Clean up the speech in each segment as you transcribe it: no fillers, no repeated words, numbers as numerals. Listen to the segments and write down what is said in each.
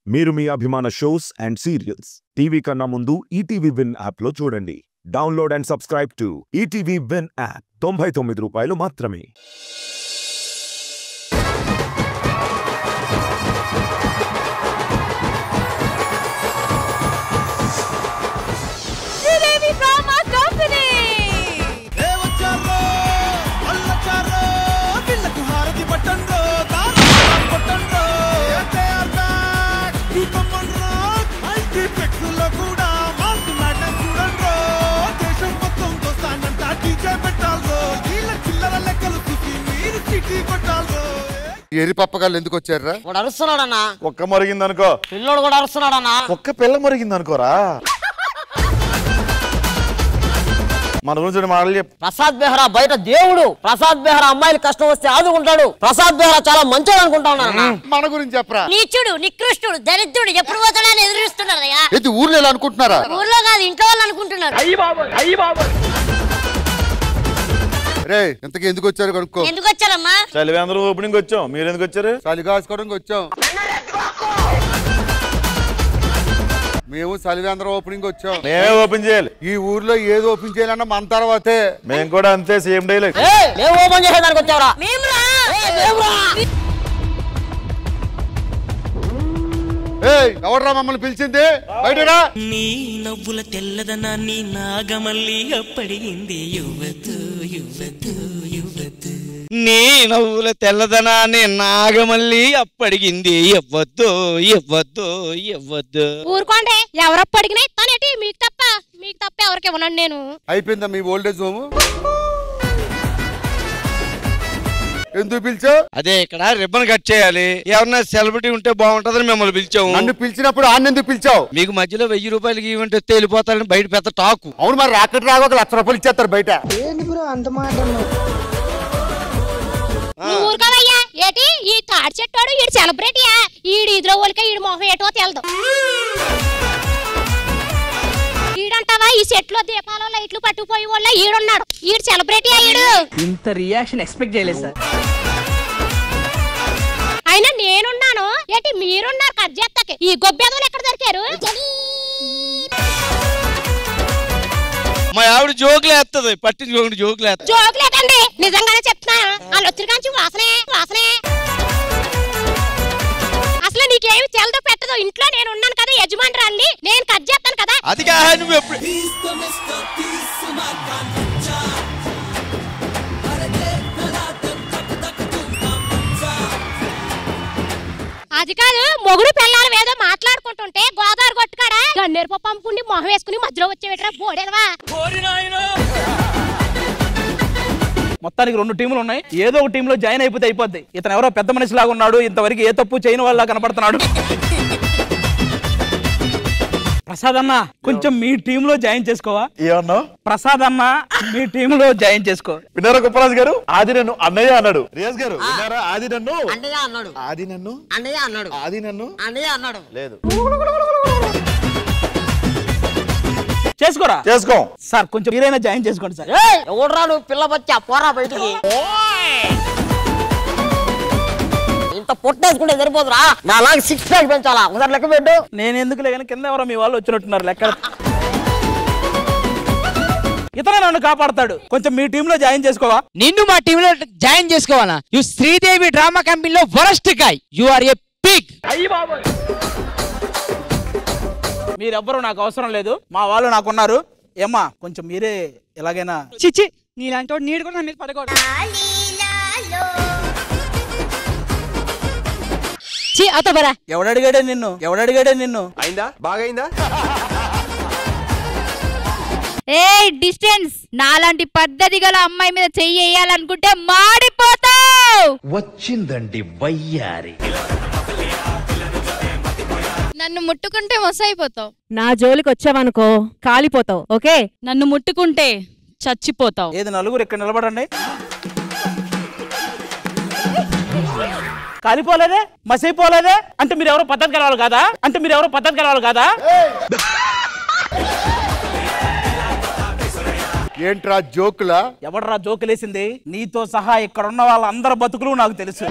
మీరు మీ అభిమాన shows and serials TV కన్నా ముందు ఈటీవీ విన్ యాప్లో చూడండి. Download and subscribe to ETV win app. 99 రూపాయలు మాత్రమే. ఎరి పప్పగాళ్ళు ఎందుకు వచ్చారా? వాడు అరుస్తున్నాడన్నా. ఒక్క మరిగిందనుకో, పిల్లోడు కూడా అరుస్తున్నాడన్నా. ఒక్క పిల్ల మరిగిందనుకోరా. మన గురించి మాటలు చెప్పు. ప్రసాద్ బెహ్రా బయట దేవుడు. ప్రసాద్ బెహ్రా అమ్మాయిలు కష్టం వస్తే ఆదుకుంటాడు. ప్రసాద్ బెహ్రా చాలా మంచోడు అనుకుంటా. మన గురించి చెప్పరా. నీచుడు, నికృష్టుడు, దరిద్రుడు, ఎప్పుడు పోతాడని ఎదురుస్తున్నారయ్యా. ఇది ఊర్లో ఎలా అనుకుంటున్నారా? ఊర్లో కాదు, ఇంట్లో వాళ్ళు అనుకుంటున్నారు. రే ఇంతకీ ఎందుకు వచ్చారు కనుక్కో. ఎందుకు వచ్చారమ్మా? చలివేంద్ర ఓపెనింగ్ వచ్చాం, మీరు ఎందుకు వచ్చారు? చలి కాసుకోవడానికి వచ్చాం. మేము చలివేంద్ర ఓపెనింగ్ వచ్చాం. మేమే ఓపెన్ చేయాలి. ఈ ఊర్లో ఏది ఓపెన్ చేయాలన్నా మన తర్వాతే. మేము కూడా అంతే, సేమ్ డైలాగ్. మేము ఓపెన్ చేసేదానికి వచ్చావరా? ఎవడ్రా మమ్మల్ని పిలిచింది? బయటరా. నీ నవ్వుల తెల్లదనాన్ని నాగమల్లి అప్పడిగింది యువతు యువతు యువతు. నీ నవ్వుల తెల్లదనాన్ని నాగమల్లి అప్పడిగింది ఇవ్వద్దు ఇవ్వద్దు ఇవ్వద్దు. ఊరుకోండి, ఎవరప్పు అడిగినా ఇస్తానేటి. మీకు తప్ప ఎవరికి ఇవ్వనండి నేను. అయిపోయిందా మీ ఓల్డేజ్ హోమ్? ఎందుకు పిలిచావు? అదే ఇక్కడ రిబ్బన్ కట్ చేయాలి, ఎవరన్నా సెలబ్రిటీ ఉంటే బాగుంటదని మిమ్మల్ని పిలిచాము. నన్ను పిలిచినప్పుడు ఎందుకు పిలిచావు? మీకు మధ్యలో 1000 రూపాయలకి ఈవెంట్ వస్తే వెళ్ళిపోతారని బయట పెద్ద టాకు. అవును, మరి రాకెట్ రాగా 1,00,000 రూపాయలు ఇచ్చేస్తారు బయట. ఊరుకోవయ్యా. ఏటి ఈ తాడి చెట్టాడు ఈడు సెలబ్రిటీయా? ఈడు ఇదిలో వాళ్ళకి ఈడు మొహం ఏటో తెలదు. ఈడంటావా ఈ సెట్ లో దీపాలు లైట్లు పట్టుకుపోయి వాళ్ళ ఈడున్నాడు. ఈడు సెలబ్రిటీయా? ఈడు ఇంత రియాక్షన్ ఎక్స్పెక్ట్ చేయలేదు సార్. అయినా నేనున్నాను ఏటి మీరున్నారు కట్ చేస్తాకి. ఈ గొబ్బెదలు ఎక్కడ దొరికారు? మా ఆవిడ జోకులు వేస్తుంది, పట్టించుకోండి జోకులు వేస్తుంది. జోకులేదండి, నిజంగానే చెప్తున్నాను. వాళ్ళు వచ్చిన కాంచి వాసనే. అసలు నీకేమి తెలదో పెట్టదో. ఇంట్లో నేను ఉన్నాను కదా, యజమానురాల్ని. నేను కట్ చేస్తాను కదా. అది కాదు, నువ్వు ఎప్పుడు అది కాదు, మొగుడు పిల్లలు ఏదో మాట్లాడుకుంటుంటే గోదావరి కొట్టుకాడ గన్నేరు పప్పు అమ్ముకుని మొహం వేసుకుని మధ్యలో వచ్చేవిట్రా బోడేదవా. మొత్తానికి 2 టీములు ఉన్నాయి. ఏదో ఒక టీంలో జాయిన్ అయిపోతే అయిపోద్ది. ఇతను ఎవరో పెద్ద మనిషి లాగా ఉన్నాడు, ఇంతవరకు ఏ తప్పు చేయని వాళ్ళ కనపడుతున్నాడు. ప్రసాద్ అన్న కొంచెం మీ టీంలో జాయిన్ చేసుకోవా? ఏమన్నా? ప్రసాద్ అన్న మీ టీంలో జాయిన్ చేసుకో. విన్నారా గొప్పరాజు గారు? ఆది నన్ను అన్నయ్య అన్నాడు. రియాజ్ గారు విన్నారా? ఆది నన్ను అన్నయ్య అన్నాడు. ఆది నన్ను అన్నయ్య అన్నాడు. ఆది నన్ను అన్నయ్య అన్నాడు. లేదు. చేసుకోరా? చేసుకో సార్, కొంచెం మీరైనా జాయిన్ చేసుకోండి సార్. ఎవడ్రా నువ్వు? పిల్ల బచ్చా, పోరా బయటికి. ఇంత పొట్టేసుకుంటే సరిపోదురా? నా లాగా 6 ప్యాక్ పెంచాలా? ఒకసారి లెక్క పెట్టు. నేను ఎందుకు లేని కింద ఎవరో మీ వాళ్ళు వచ్చినట్టున్నారు లెక్క. ఇతనే నన్ను కాపాడతాడు. కొంచెం మీ టీంలో జాయిన్ చేసుకోవా? నిన్ను మా టీంలో జాయిన్ చేసుకోవాలా? యు శ్రీదేవి డ్రామా కంపెనీలో worst guy. You are a pig. మీరెవ్వరూ నాకు అవసరం లేదు, మా వాళ్ళు నాకున్నారు. ఏమ్మా కొంచెం మీరే ఎలాగైనా. చిచి, నీలాంటి వాడు నీడు కూడా నా మీద పడకూడదు. ఎవడడిగాడే నిన్ను? అయిందా? బాగా అయిందా? ఏ డిస్టెన్స్, నాలాంటి పద్ధతి గల అమ్మాయి మీద చెయ్యి వేయాలనుకుంటే మాడిపోతావు. వచ్చిందండి వయ్యారి. నన్ను ముట్టుకుంటే మొసైపోతావు. నా జోలికి వచ్చావనుకో కాలిపోతావు. ఓకే? నన్ను ముట్టుకుంటే చచ్చిపోతావు. ఏది నలుగురు ఇక్కడ నిలబడండి. కాలిపోలేదే, మసైపోలేదే అంటే మీరు ఎవరో పద్ధతి కలవాలి కాదా? ఏంట్రా జోకులా? ఎవడరా జోకులేసింది? నీతో సహా ఇక్కడ ఉన్న వాళ్ళందరి బతుకులు నాకు తెలుసు.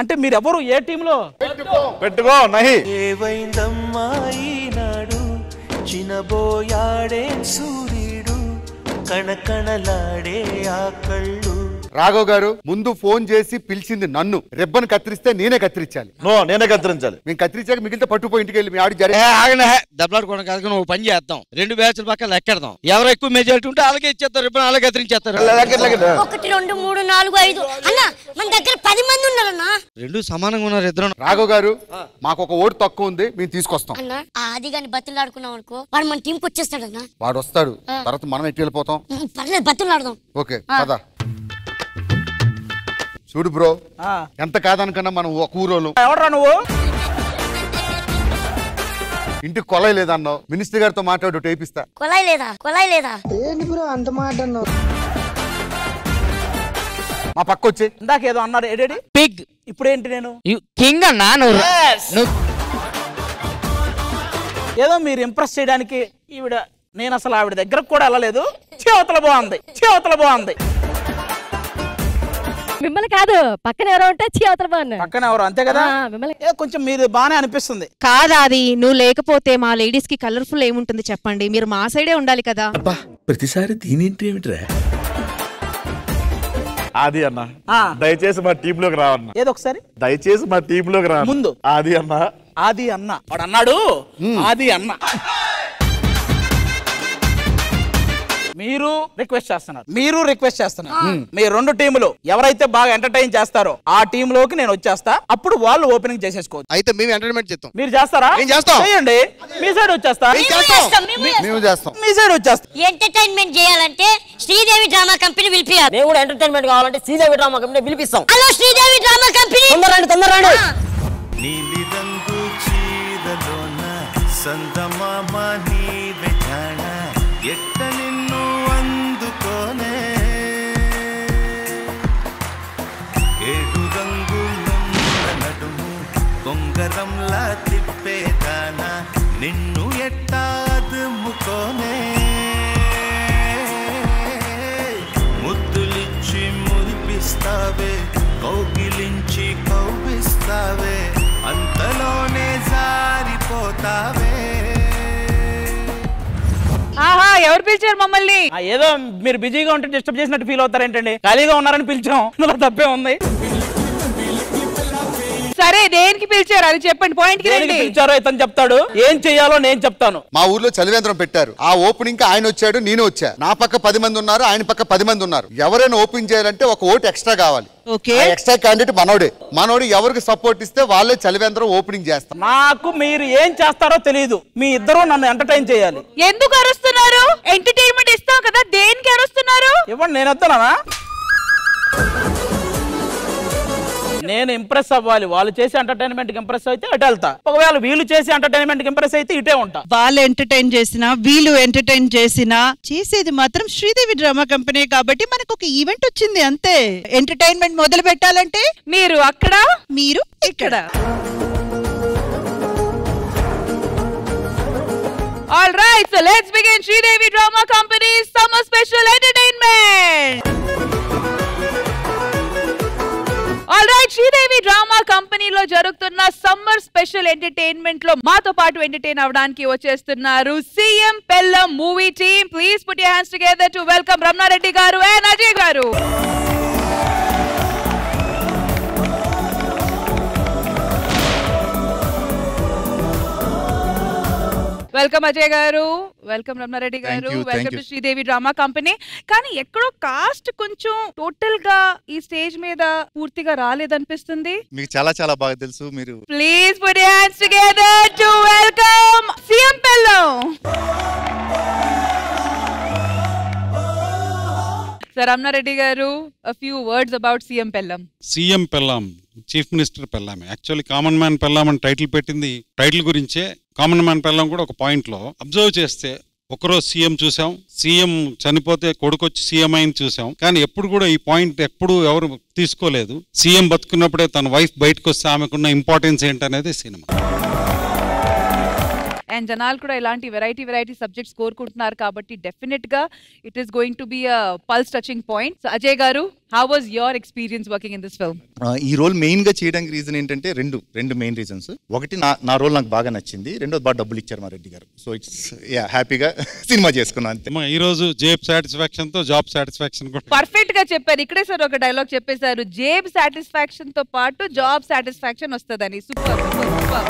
అంటే మీరెవరు ఏ టీంలో? పెట్టుకో నహి. ఏవైందమ్మా ఈనాడు చినబోయాడే సూర్యుడు కణకణలాడే ఆ కళ్ళు. రాఘవ్ గారు ముందు ఫోన్ చేసి పిలిచింది నన్ను. రిబ్బన్ కత్తిరిస్తే నేనే కత్తిరించాలి. నేనే కత్తిరించాలి. మేము కత్తిరించాక మిగిలితే పట్టుపోయి ఇంటికి వెళ్ళి మీ ఆడి దెబ్బలాడుకోవడం కాదు, నువ్వు పని చేద్దాం. 2 బ్యాచ్ల పక్కన లెక్కెడదాం. ఎవరు ఎక్కువ మెజారిటీ ఉంటే అలాగే ఇచ్చేస్తారు, రిబ్బన్ అలాగే కత్తిరించేస్తారు. 1 2 3 4 5 అన్న మన దగ్గర 10 మంది ఉన్నారన్నా. 2 సమానంగా ఉన్నారు ఇద్దరు. రాఘవ్ గారు మాకు ఒక ఓటు తక్కువ ఉంది, మేము తీసుకొస్తాం అన్న. ఆది గాని బతులాడుకున్నాం అనుకో వాడు మన టీంకి వచ్చేస్తాడన్నా. వాడు వస్తాడు, తర్వాత మనం ఎట్టి వెళ్ళిపోతాం. పర్లేదు బతులాడదాం. ఓకే పద. చూడు బ్రో, ఎంత కాదనుకన్నా మనం ఒక ఊరోళ్ళు. ఎవడరా నువ్వు? ఇంటికి కొలాయి లేదన్నావు, మినిస్టర్ గారితో మాట్లాడు టేపిస్తా. కొలాయి లేదా ఏంటి బ్రో అంత మాట అన్నావు? మా పక్క వచ్చి ఇందాకేదో అన్నారు ఏడేడి పిగ్. ఇప్పుడేంటి నేను కింగ్ అన్నా? నువ్వు ఏదో మీరు ఇంప్రెస్ చేయడానికి ఈవిడ. నేను అసలు ఆవిడ దగ్గరకు కూడా వెళ్ళలేదు. చేవతల బాగుంది. మిమ్మల్ని కాదు, పక్కన ఎవరో ఉంటే అవతల బాగున్నా. పక్కన ఎవరు అంతే కదా. కొంచెం మీరు బానే అనిపిస్తుంది. కాదా అది నువ్వు లేకపోతే మా లేడీస్ కి కలర్ఫుల్ ఏముంటుంది చెప్పండి? మీరు మా సైడే ఉండాలి కదా. ప్రతిసారి దీనేంటి ఏమిట్రా? ఆది అన్న దయచేసి మా టీమ్ లోకి రావన్నా. ఏదో ఒకసారి దయచేసి మా టీమ్ లోకి రా. ముందు ఆది అన్న వాడు అన్నాడు. ఆది అన్న మీరు రిక్వెస్ట్ చేస్తున్నారు. మీ 2 టీములు ఎవరైతే బాగా ఎంటర్టైన్ చేస్తారో ఆ టీమ్ లోకి నేను వచ్చేస్తా. అప్పుడు వాళ్ళు ఓపెనింగ్ చేసేసుకోవచ్చు. అయితే మేము ఎంటర్టైన్మెంట్ చేస్తాం. మీరు చేస్తారా? చేయండి. మీ సైడ్ వచ్చేస్తా. మీ సైడ్ వచ్చేస్తా. ఎంటర్టైన్మెంట్ చేయాలంటే శ్రీదేవి డ్రామా కంపెనీ పిలిపియాలి. నేను కూడా ఎంటర్టైన్మెంట్ కావాలంటే శ్రీదేవి డ్రామా కంపెనీ పిలిపిస్తాం. హలో శ్రీదేవి డ్రామా కంపెనీ, తొందరరండి. నీలి రంగు చీరలోన సందమామ నీవే జాణ ఎట్ట నిన్ను అందుకోనే 7 రంగులున్న నడుము బొంగరంలా తిప్పేదానా నిన్ను ఎట్టా దుమ్ముకోనే ముద్దులిచ్చి మురిపిస్తావే కౌగిలించి కౌగిస్తావే అంతలోనే జారిపోతావే. ఆహా ఎవరు పిలిచారు మమ్మల్ని? ఏదో మీరు బిజీగా ఉంటే డిస్టర్బ్ చేసినట్టు ఫీల్ అవుతారేంటండి? ఖాళీగా ఉన్నారని పిలిచాం, ఇందులో తప్పే ఉంది. సరే దేనికి పిలిచారు అది చెప్పండి. పాయింట్ పిలిచారో ఇతను చెప్తాడు, ఏం చెయ్యాలో నేను చెప్తాను. మా ఊర్లో చలివేంద్రం పెట్టారు. ఆ ఓపెనింగ్ కి ఆయన వచ్చాడు, నేను వచ్చా. నా పక్క 10 మంది ఉన్నారు, ఆయన పక్క 10 మంది ఉన్నారు. ఎవరైనా ఓపెన్ చేయాలంటే ఒక ఓటు ఎక్స్ట్రా కావాలి. ఎక్స్ట్రా క్యాండిడేట్ మనోడు ఎవరికి సపోర్ట్ ఇస్తే వాళ్ళే చలివేంద్రం ఓపెనింగ్ చేస్తారు. నాకు మీరు ఏం చేస్తారో తెలియదు. మీ ఇద్దరు నన్ను ఎంటర్టైన్ చేయాలి. ఎందుకు అరుస్తున్నారు? ఎంటర్టైన్మెంట్ ఇస్తాం కదా, దేనికి అరుస్తున్నారు? ఇవ్వండి, నేను వస్తానా? నేను ఇంప్రెస్ అవ్వాలి. వాళ్ళు చేసే ఎంటర్టైన్మెంట్ కి ఇంప్రెస్ అయితే అటు వెళ్తా. ఒకవేళ వీళ్ళు చేసే ఎంటర్టైన్మెంట్ కి ఇంప్రెస్ అయితే ఇటే ఉంటా. వాళ్ళు ఎంటర్టైన్ చేసినా వీళ్ళు ఎంటర్టైన్ చేసినా చేసేది మాత్రం శ్రీదేవి డ్రామా కంపెనీ కాబట్టి మనకు ఒక ఈవెంట్ వచ్చింది అంతే. ఎంటర్టైన్మెంట్ మొదలు పెట్టాలంటే మీరు అక్కడ, మీరు ఇక్కడ. All right, so let's begin Sridevi Drama Company's summer special entertainment. All right, Sridevi Drama Company లో జరుగుతున్న సమ్మర్ స్పెషల్ ఎంటర్టైన్మెంట్ లో మాతో పాటు ఎంటర్టైన్ అవడానికి వచ్చేస్తున్నారు CM Pellam movie team. Please put your hands together to welcome Ramana Reddy గారు అండ్ అజయ్ గారు. Welcome Ajay గారు, వెల్కమ్ రమణారెడ్డి గారు, welcome to Sridevi drama company. కానీ ఎక్కడో కాస్ట్ కొంచెం టోటల్ గా ఈ స్టేజ్ మీద పూర్తిగా రాలేదనిపిస్తుంది. మీకు చాలా చాలా బాగా తెలుసు. మీరు please put your hands together to welcome CM Pellam. Sir Ramana Reddy గారు, a few words about CM Pellam. CM Pellam chief minister పెల్లామే. యాక్చువల్లీ కామన్ మ్యాన్ పెల్లం అని టైటిల్ పెట్టింది టైటిల్ గురించే. కామన్ మ్యాన్ పెల్లం కూడా ఒక పాయింట్ లో అబ్జర్వ్ చేస్తే ఒకరోజు సీఎం చూసాం, సీఎం చనిపోతే కొడుకు వచ్చి సీఎం అయింది చూసాం. కానీ ఎప్పుడు కూడా ఈ పాయింట్ ఎప్పుడు ఎవరు తీసుకోలేదు. సీఎం బతుకున్నప్పుడే తన వైఫ్ బయటకు వస్తే ఆమెకున్న ఇంపార్టెన్స్ ఏంటనేది సినిమా. అండ్ జనాలు కూడా ఇలాంటి వెరైటీ సబ్జెక్ట్స్ కోరుకుంటున్నారు కాబట్టి డెఫినెట్ గా it is going to be a pulse touching point. So Ajay గారు, how was your experience working in this film? ఈ రోల్ మెయిన్ గా చేయడానికి రీజన్ ఏంటంటే రెండు మెయిన్ రీజన్స్. ఒకటి నా రోల్ నాకు బాగా నచ్చింది, రెండోది బాగా డబ్బులు ఇచ్చారు మా రెడ్డి గారు. సో ఇట్స్ హ్యాపీగా సినిమా చేసుకున్నాను అంతే. ఈ రోజు జేబ్ సాటిస్ఫాక్షన్ తో జాబ్ సాటిస్ఫాక్షన్ కూడా పర్ఫెక్ట్ గా చెప్పారు. ఇక్కడే సార్ ఒక డైలాగ్ చెప్పేశారు, జేబ్ సాటిస్ఫాక్షన్ తో పాటు జాబ్ సాటిస్ఫాక్షన్ వస్తుందని. Super super super.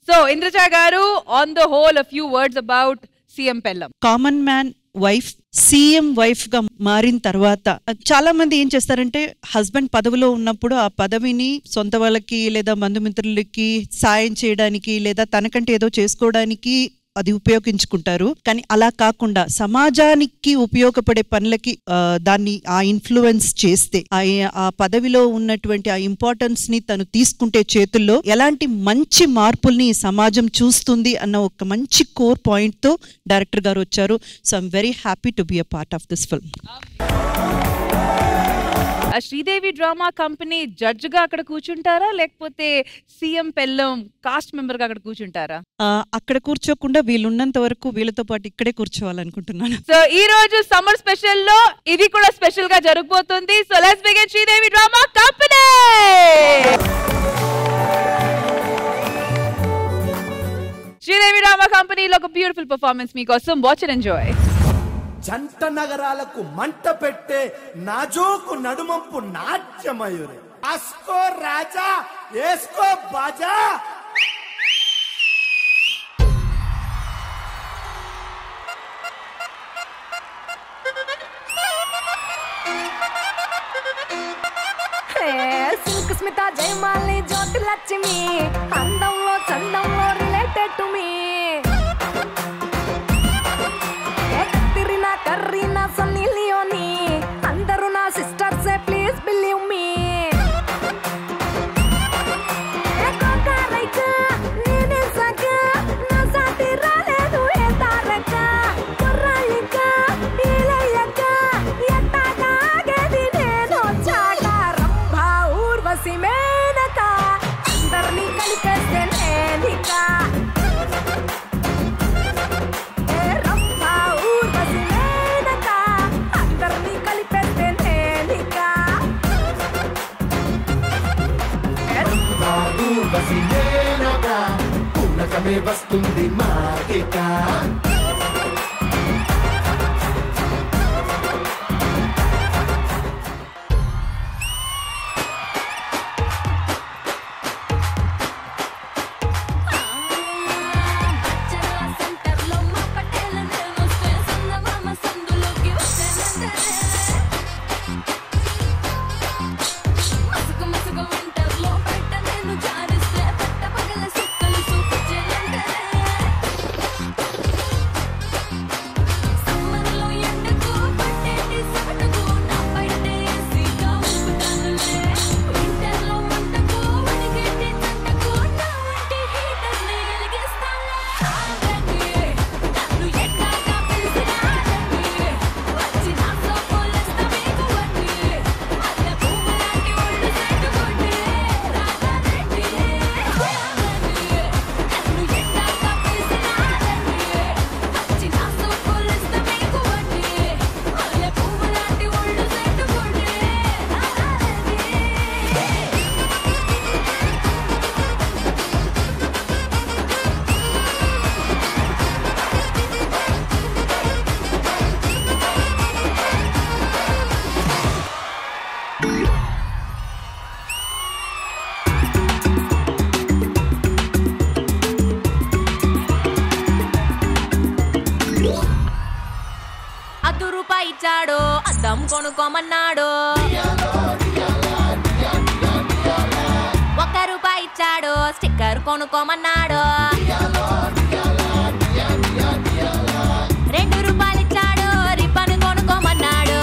So Indraja గారు, on the whole a few words about CM Pellam. Common man wife CM wife గా మారిన తర్వాత చాలా మంది ఏం చేస్తారంటే హస్బెండ్ పదవిలో ఉన్నప్పుడు ఆ పదవిని సొంత వాళ్ళకి లేదా బంధుమిత్రులకి సాయం చేయడానికి లేదా తనకంటే ఏదో చేసుకోవడానికి అది ఉపయోగించుకుంటారు. కానీ అలా కాకుండా సమాజానికి ఉపయోగపడే పనులకి దాన్ని ఆ ఇన్ఫ్లుయెన్స్ చేస్తే ఆ పదవిలో ఉన్నటువంటి ఆ ఇంపార్టెన్స్ ని తను తీసుకుంటే చేతుల్లో ఎలాంటి మంచి మార్పుల్ని సమాజం చూస్తుంది అన్న ఒక మంచి కోర్ పాయింట్ తో డైరెక్టర్ గారు వచ్చారు. So I'm very happy to be a part of this film. Sridevi drama company judge గా అక్కడ కూర్చుంటారా, లేకపోతే సీఎం పెల్లం కాస్ట్ మెంబర్ గా అక్కడ కూర్చుంటారా? అక్కడ కూర్చోకుండా వీళ్ళున్నంత వరకు వీళ్ళతో పాటు ఇక్కడే కూర్చోవాలనుకుంటున్నాను. సో ఈ రోజు సమ్మర్ స్పెషల్ లో ఇది కూడా స్పెషల్ గా జరగబోతుంది. So let's begin Sridevi drama company. Sridevi drama కంపెనీలో ఒక బ్యూటిఫుల్ పర్ఫార్మెన్స్ మీకోసం. Watch and enjoy. జంట నగరాలకు మంట పెట్టే నాజోకు నడుమంపు నాట్యమయూరి. అస్కో రాజా ఏస్కో బాజా. సిల్క్ స్మిత జయమాలి జ్యోతి లక్ష్మి అందంలో చందంలో రిలేటెడ్ టు మీ. కర్రీనా సన్నీ లియోని అందరూ నా సిస్టర్స్ ప్లీజ్ బిలీవ్ మీ. అందరినీ కలిపేస్తే నేనికా వస్తుంది మార్కెట. ఇచ్చాడు అద్దం కొనుక్కోమన్నాడు. ₹1 ఇచ్చాడు స్టిక్కర్ కొనుక్కోమన్నాడు. ₹2 ఇచ్చాడు రిబ్బన్ కొనుక్కోమన్నాడు.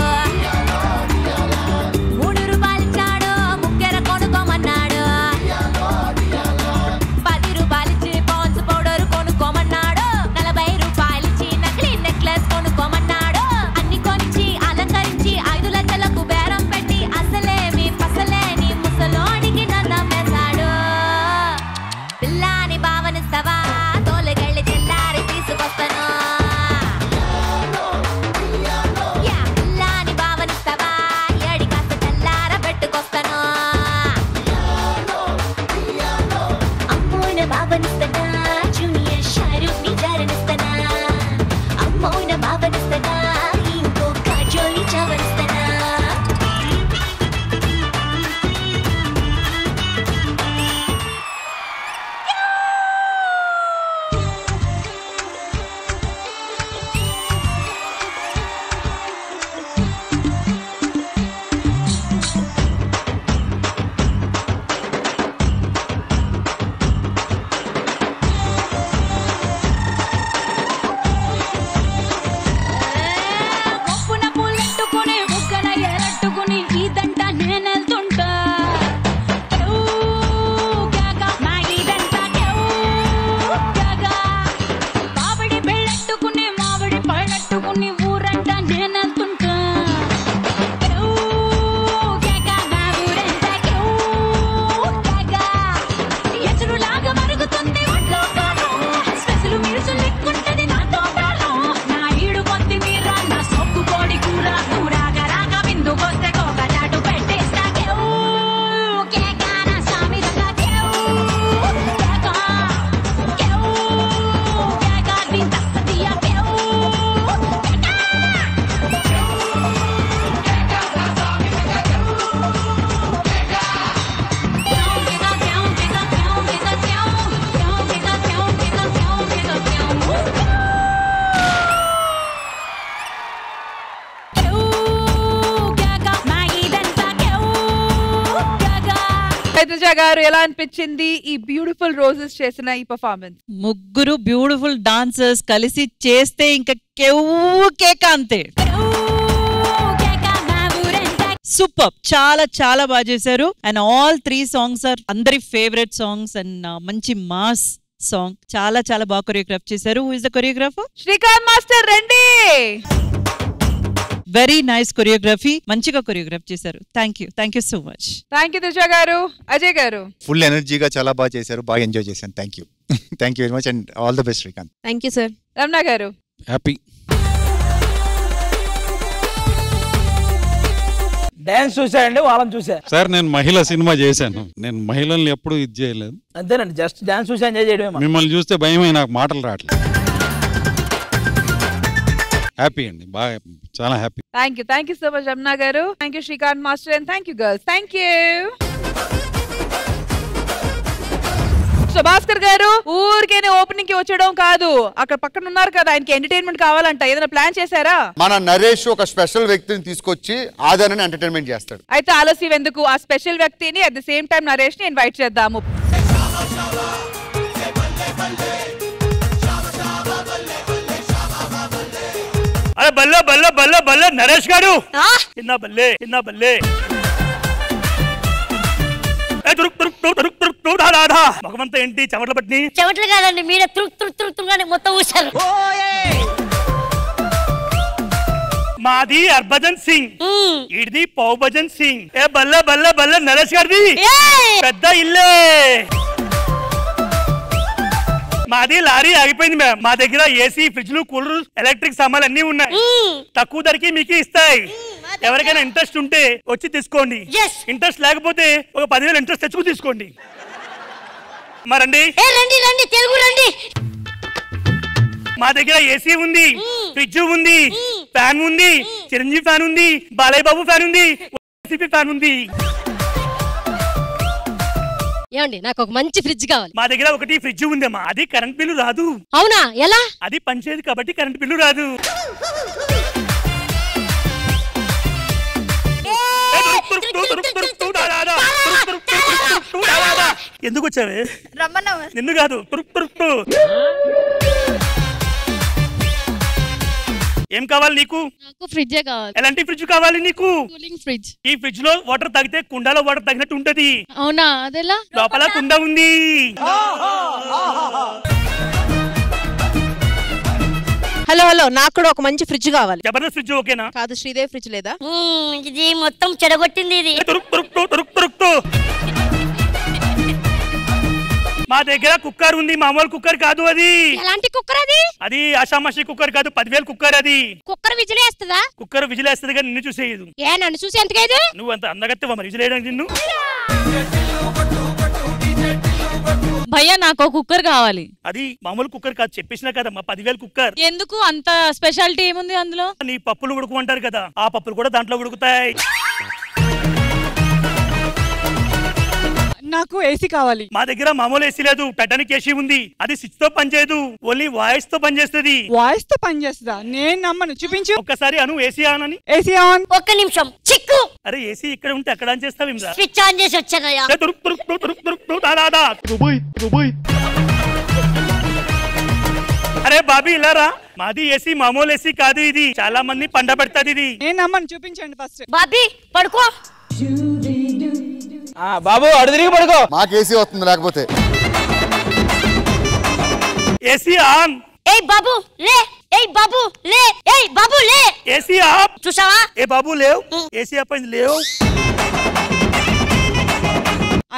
₹3 ఇచ్చాడు ముక్కెర కొనుక్కోమన్నాడు. ₹10 ఇచ్చి పాన్స్ పౌడర్ కొనుక్కోమన్నాడు. ₹40 ఇచ్చి నకిలీ నెక్లెస్ కొనుక్కోమన్నాడు. అన్ని కొనిచ్చి అలంకరించి 5 లక్షలకు బేరం పెట్టి అసలేమి పసలేని ముసలోడికి నన్నమేశాడు. పిల్లాని భావనిస్తావా తోలే గారు ఎలా అనిపించింది ఈ బ్యూటిఫుల్ రోజెస్ చేసిన ఈ పర్ఫార్మెన్స్? ముగ్గురు బ్యూటిఫుల్ డాన్సర్స్ కలిసి చేస్తే ఇంకా కెవ్వు కేక అంతే. సూపర్, చాలా చాలా బాగా చేశారు. అండ్ ఆల్ 3 సాంగ్స్ ఆర్ అందరి ఫేవరెట్ సాంగ్స్ అండ్ మంచి మాస్ సాంగ్. చాలా చాలా బాగా కొరియోగ్రాఫ్ చేశారు. Who is the choreographer? Srikanth master రండి. వెరీ నైస్ కొరియోగ్రఫీ, మంచిగా కొరియోగ్రాఫ్ చేశారు. Thank you so much. Thank you Trisha గారు. అజయ్ గారు ఫుల్ ఎనర్జీగా చాలా బాగా చేశారు, బాగా ఎంజాయ్ చేశాను. Thank you very much and all the best Srikanth. Thank you sir. Ramana గారు హ్యాపీ. డాన్స్ చూసాయండి, వాళ్ళని చూసా సార్. నేను మహిళ సినిమా చేశాను, నేను మహిళల్ని ఎప్పుడు ఇది చేయలేదు. అంతేనండి, జస్ట్ డాన్స్ చూసి ఎంజాయ్ చేయడమే. మిమ్మల్ని చూస్తే భయమే, నాకు మాటలు రావట్లేదు. హ్యాపీ అండి, బాగా చాలా happy. Thank you so much Ramana గారు. Thank you Srikanth master and thank you girls. Thank you. Bhaskar గారు ఊరికేనే ఓపెనింగ్ కి వచ్చడం కాదు, అక్కడ పక్కన ఉన్నారు కదా, ఆయనకి ఎంటర్టైన్మెంట్ కావాలంట, ఏదైనా ప్లాన్ చేశారా? మన నరేష్ ఒక స్పెషల్ వ్యక్తిని తీసుకొచ్చి ఆదరణ ఎంటర్టైన్మెంట్ చేస్తాడు. అయితే ఆలస్యం ఎందుకు, ఆ స్పెషల్ వ్యక్తిని at the same time Naresh ని ఇన్వైట్ చేద్దాము. అరే బల్ల బల్ల బల్ల బల్ల నరేష్ గారు చిన్న బల్లే చిన్న బల్లే భగవంత ఏంటి చెమటలు పట్టి? చెమటలు కాదండి, మీరే తురుకుగానే మొత్తం ఊసారు. మాది హర్భజన్ సింగ్, ఇడిది పౌభజన్ సింగ్. ఏ బల్ల బల్ల బల్ల నరేష్ గారిది పెద్ద ఇల్లే. మాది లారీ ఆగిపోయింది మ్యామ్. మా దగ్గర ఏసీ, ఫ్రిడ్జ్లు, కూలర్, ఎలక్ట్రిక్ సామాన్లు అన్ని ఉన్నాయి. తక్కువ ధరకి మీకు ఇస్తాయి. ఎవరికైనా ఇంట్రెస్ట్ ఉంటే వచ్చి తీసుకోండి. ఇంట్రెస్ట్ లేకపోతే ఒక 10,000 ఇంట్రెస్ట్ తెచ్చుకు తీసుకోండి. మరండి తెలుగు రండి. మా దగ్గర ఏసీ ఉంది, ఫ్రిడ్జ్ ఉంది, ఫ్యాన్ ఉంది, చిరంజీవి ఫ్యాన్ ఉంది, బాలయ్య బాబు ఫ్యాన్ ఉంది, ఫ్యాన్ ఉంది. ఏమండి నాకు ఒక మంచి ఫ్రిడ్జ్ కావాలి. మా దగ్గర ఒకటి ఫ్రిడ్జ్ ఉందమ్మా, అది కరెంట్ బిల్లు రాదు. అవునా, ఎలా? అది పనిచేయదు కాబట్టి కరెంట్ బిల్లు రాదు. ఎందుకు వచ్చావే? నిన్ను కాదు. ఏం కావాలి నీకు? నాకు ఫ్రిడ్జ్ కావాలి. ఎలాంటి ఫ్రిడ్జ్ కావాలి నీకు? Cooling fridge. ఈ ఫ్రిడ్జ్ లో వాటర్ తాగితే కుండలో వాటర్ తాగినట్టు ఉంటది. అవునా, అదెలా? లోపల కుండ ఉంది. హలో హలో, నాకు కూడా ఒక మంచి ఫ్రిడ్జ్ కావాలి. జబర్దస్త్ ఫ్రిడ్జ్ ఓకేనా? కాదు, శ్రీదేవి ఫ్రిడ్జ్ లేదా? ఇది మొత్తం చెడగొట్టింది ఇది. మా దగ్గర కుక్కర్ ఉంది, మామూలు కుక్కర్ కాదు. అది ఎలాంటి కుక్కర్? అది ఆషామాషి కుక్కర్ కాదు, 10,000 కుక్కర్. అది కుక్కర్ విజిలేస్తుందా? కుక్కర్ విజిలేస్తుంది కానీ నిన్ను చూసేయదు. ఏ నన్ను చూసి ఎంతకైదు? నువ్వు అంత అందగత్తెవా మరి విజిలేయడానికి నిన్ను? భయ్యా నాకు కుక్కర్ కావాలి. అది మామూలు కుక్కర్ కాదు, చెప్పేసినా కదా 10,000 కుక్కర్. ఎందుకు అంత స్పెషాలిటీ ఏముంది అందులో? నీ పప్పులు ఉడుకుమంటారు కదా, ఆ పప్పులు కూడా దాంట్లో ఉడుకుతాయి. నాకు ఏసీ కావాలి. మా దగ్గర మామూలు ఏసీ లేదు, పెట్టడానికి ఏసీ ఉంది. అది స్విచ్ తో పనిచేయదు, ఓన్లీ వాయిస్ తో పనిచేస్తుంది. వాయిస్ తో పనిచేస్తుందా? నేను నమ్మను, చూపించు. ఒక్కసారి అను ఏసీ ఆన్ అని. AC on. ఒక్క నిమిషం చిక్కు. అరే ఏసీ ఇక్కడ ఉంటే అక్కడ ఆన్ చేస్తావు. స్విచ్ ఆన్ చేసి వచ్చానయ్యా. అరే బాబీ ఇలా రా, మాది ఏసీ మామూలు ఏసీ కాదు, ఇది చాలా మంది పండ పెడతాది. ఇది నేను నమ్మను, చూపించండి ఫస్ట్. బాబీ పడుకో. బాబు అడు తిరిగి పడుకో. మాకు ఏసీ వస్తుంది లేకపోతే. AC on. ఏయ్ బాబు లే, ఏయ్ బాబు లే, ఏయ్ బాబు లే. AC of. చూసావా? ఏ బాబు లేవు, ఏసీ ఆఫ్ అయింది లేవు.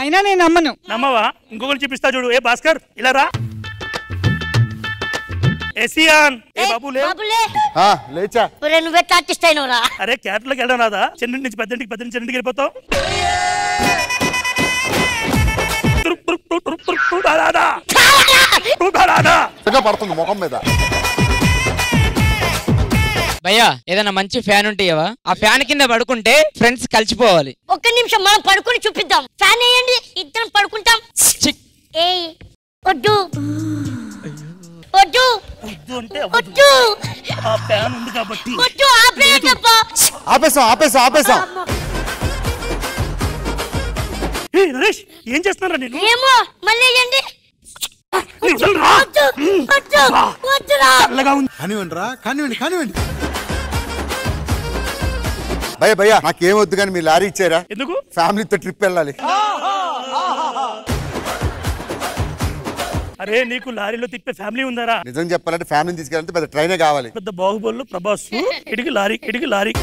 అయినా నేను నమ్మను. నమ్మవా? ఇంకొకరు చూపిస్తా చూడు. ఏ భాస్కర్ ఇలా రా. AC on. ఏ బాబు లేవు. లేచా. నువ్వే ఆర్టిస్ట్ అయినవరా? అరే క్యాట్లోకి వెళ్ళడం రాదా? చిన్నింటి నుంచి పెద్దంటికి, పెద్ద నుంచి చిన్నింటికి వెళ్ళిపోతావు. పడుతుంది ముఖం మీద. భయ్యా ఏదైనా మంచి ఫ్యాన్ ఉంటే ఆ ఫ్యాన్ కింద పడుకుంటే ఫ్రెండ్స్ కలిసిపోవాలి. ఒక్క నిమిషం మనం పడుకొని చూపిద్దాం. ఫ్యాన్ వేయండి, ఇద్దరం పడుకుంటాం. ఏయ్ వద్దు వద్దు వద్దు, ఆ ఫ్యాన్ ఉంది కాబట్టి. వద్దు ఆపేయటప్పా. ఆపేసాం. నరేష్ ఏం చేస్తున్నారా నేను ఏమో మళ్ళీ ఏంటి కానివ్వండి భయ్యా నాకేమొద్దు కానీ మీ లారీ ఇచ్చారా? ఎందుకు? ఫ్యామిలీతో ట్రిప్ వెళ్ళాలి. అరే నీకు లారీలో తిప్పే ఫ్యామిలీ ఉందారా? నిజం చెప్పాలంటే ఫ్యామిలీని తీసుకెళ్ళాలంటే పెద్ద ట్రైనే కావాలి. పెద్ద బాహుబలు ప్రభాస్ ఇడికి లారీ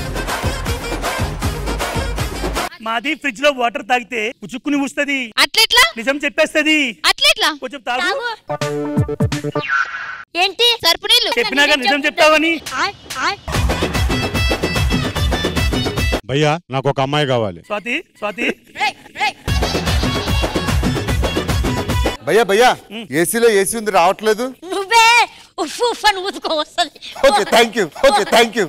మాది ఫ్రిడ్జ్ లో వాటర్ తాగితే ఉచుక్కుని ఊస్తది. అట్లెట్లా? నిజం చెప్పేస్తది. అట్లెట్లా? కొంచెం తాగు. ఏంటి సర్పు నీళ్ళు? చెప్పినాక నిజం చెప్తావని. భయ్యా నాకు ఒక అమ్మాయి కావాలి. స్వాతి భయ్యా ఏసీలో ఏసీ ఉంది రావట్లేదు. నువ్వే ఉఫ్ అని ఊదుకో వస్తది. Okay thank you.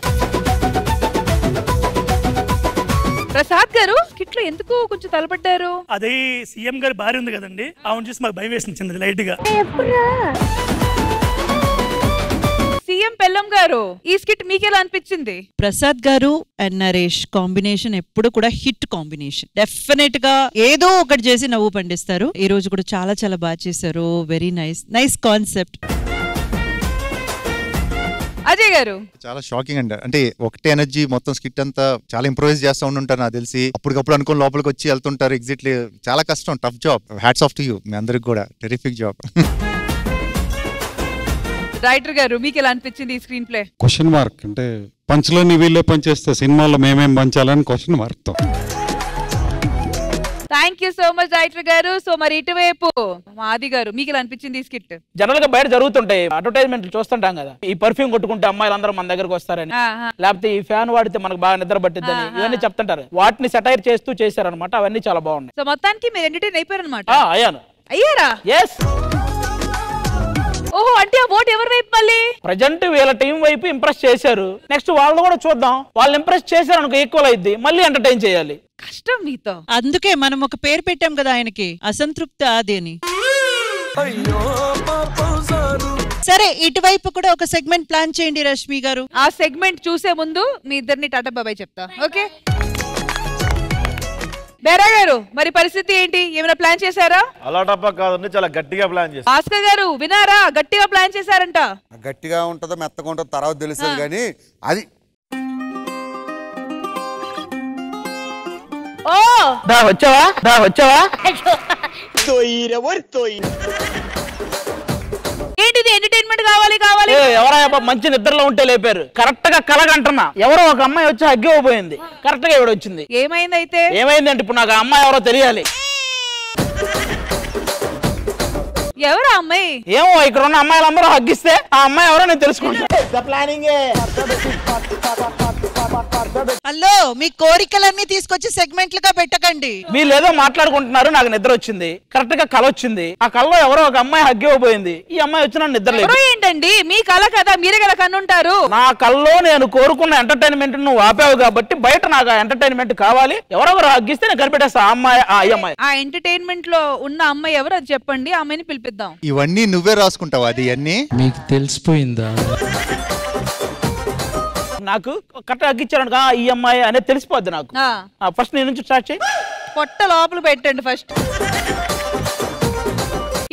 ప్రసాద్ గారు కిట్లో ఎందుకు కొంచెం తలపడ్డారు? అదే సీఎం గారి భార్య ఉంది కదండి, ఆమెను చూసి మాకు భయం వేసింది లైట్ గా. సీఎం పెల్లం గారు ఈ స్కిట్ మీకెలా అనిపించింది? ప్రసాద్ గారు అండ్ నరేష్ కాంబినేషన్ ఎప్పుడు కూడా హిట్ కాంబినేషన్. డెఫినెట్ గా ఏదో ఒకటి చేసి నవ్వు పండిస్తారు. ఈ రోజు కూడా చాలా చాలా బాగా చేశారు. Very nice concept. అజయ్ గారు చాలా షాకింగ్ అండి. అంటే ఒకటే ఎనర్జీ మొత్తం స్కిట్ అంతా చాలా ఇంప్రూవైజ్ చేస్తూ ఉంటుంటారు నాకు తెలిసి. అప్పటికప్పుడు అనుకుని లోపలికి వచ్చి వెళ్తుంటారు. ఎగ్జిట్లీ చాలా కష్టం, tough job. Hats off to you. మీ అందరికి కూడా టెరిఫిక్ జాబ్. రైటర్ గారు మీకు ఎలా అనిపించింది ఈ స్క్రీన్ ప్లే? క్వశ్చన్ మార్క్ అంటే పంచ్లోని వీళ్ళే పనిచేస్తే సినిమాలో మేమేం పంచాలని క్వశ్చన్ మార్క్తో. Thank you so much writer గారు. సో మరి ఇటువైపు మాది గారు మీకు ఎలా అనిపించింది ఈ స్కిట్? జనరల్ గా బయట జరుగుతుంటాయి అడ్వర్టైజ్మెంట్ చూస్తుంటాం కదా, ఈ పర్ఫ్యూమ్ కొట్టుకుంటే అమ్మాయిలందరూ మన దగ్గరకు వస్తారని, లేకపోతే ఈ ఫ్యాన్ వాడితే మనకు బాగా నిద్ర పట్టిద్దని, ఇవన్నీ చెప్తుంటారు. వాటిని సెటైర్ చేస్తూ చేశారనమాట. అవన్నీ చాలా బాగున్నాయి. సో మొత్తానికి మీరు ఎంటర్టైన్ అయిపోయారు అనమాట? అయ్యారా? ఎస్. ఓహో, అంటే ఆ ఓట్ ఎవరి వైపు? మళ్ళీ ప్రజెంట్ వీళ్ళ టీం వైపు ఇంప్రెస్ చేశారు. నెక్స్ట్ వాళ్ళు కూడా చూద్దాం. వాళ్ళు ఇంప్రెస్ చేశారు అనుకో ఈక్వల్ అయింది, మళ్ళీ ఎంటర్టైన్ చేయాలి. కష్టం మీతో. అందుకే మనం ఒక పేరు పెట్టాం కదా ఆయనకి, అసంతృప్తి ఆది అని. సరే ఇటువైపు కూడా ఒక సెగ్మెంట్ ప్లాన్ చేయండి రష్మి గారు. ఆ సెగ్మెంట్ చూసే ముందు మీ ఇద్దరిని టాటా బాబాయ్ చెప్తా. ఓకే బేరా గారు, మరి పరిస్థితి ఏంటి? ఏమైనా ప్లాన్ చేశారా? అలా టప్ప కాదండి, చాలా గట్టిగా ప్లాన్ చేశారు. భాస్కర్ గారు వినారా? గట్టిగా ప్లాన్ చేశారంట. గట్టిగా ఉంటుందో మెత్తగా ఉంటుందో తర్వాత తెలుస్తుంది కానీ అది వచ్చావా? ఏంటిది? ఎంటర్టైన్మెంట్ కావాలి. ఎవరో మంచి నిద్రలో ఉంటే లేపారు. కరెక్ట్ గా కలగంటున్నా ఎవరో ఒక అమ్మాయి వచ్చి హగ్గిపోయింది. కరెక్ట్ గా ఎవడు వచ్చింది. ఏమైంది అయితే? ఏమైందంటే ఇప్పుడు నాకు ఆ అమ్మాయి ఎవరో తెలియాలి. ఎవరు అమ్మాయి? ఏమో ఇక్కడ ఉన్న అమ్మాయిలందరూ హగ్గిస్తే ఆ అమ్మాయి ఎవరో నేను తెలుసుకుంటా. హలో, మీ కోరికలన్నీ తీసుకొచ్చి సెగ్మెంట్లుగా పెట్టకండి. వీళ్ళు ఏదో మాట్లాడుకుంటున్నారు, నాకు నిద్ర వచ్చింది. కరెక్ట్ గా కళ వచ్చింది. ఆ కళలో ఎవరో ఒక అమ్మాయి హగ్గిపోయింది. ఈ అమ్మాయి వచ్చి నన్ను నిద్ర లేదు. ఏంటండి మీ కళ కదా, మీరే కదా కన్నుంటారు. నా కళ్ళలో నేను కోరుకున్న ఎంటర్టైన్మెంట్ నువ్వు ఆపావు కాబట్టి బయట నాకు ఎంటర్టైన్మెంట్ కావాలి. ఎవరెవరు హగ్గిస్తే నేను కనిపెట్టేస్తా ఆ అమ్మాయి. ఆ ఎంటర్టైన్మెంట్ లో ఉన్న అమ్మాయి ఎవరు అది చెప్పండి, ఆ అమ్మాయిని పిలిపిద్దాం. ఇవన్నీ నువ్వే రాసుకుంటావు. అది అన్ని మీకు తెలిసిపోయిందా? నాకు కరెక్ట్ హగ్గిచ్చాడు ఈ అమ్మాయి అనేది తెలిసిపోద్ది నాకు. ఫస్ట్ నేను నుంచి స్టార్ట్ చేయి. పొట్ట లోపల పెట్టండి ఫస్ట్.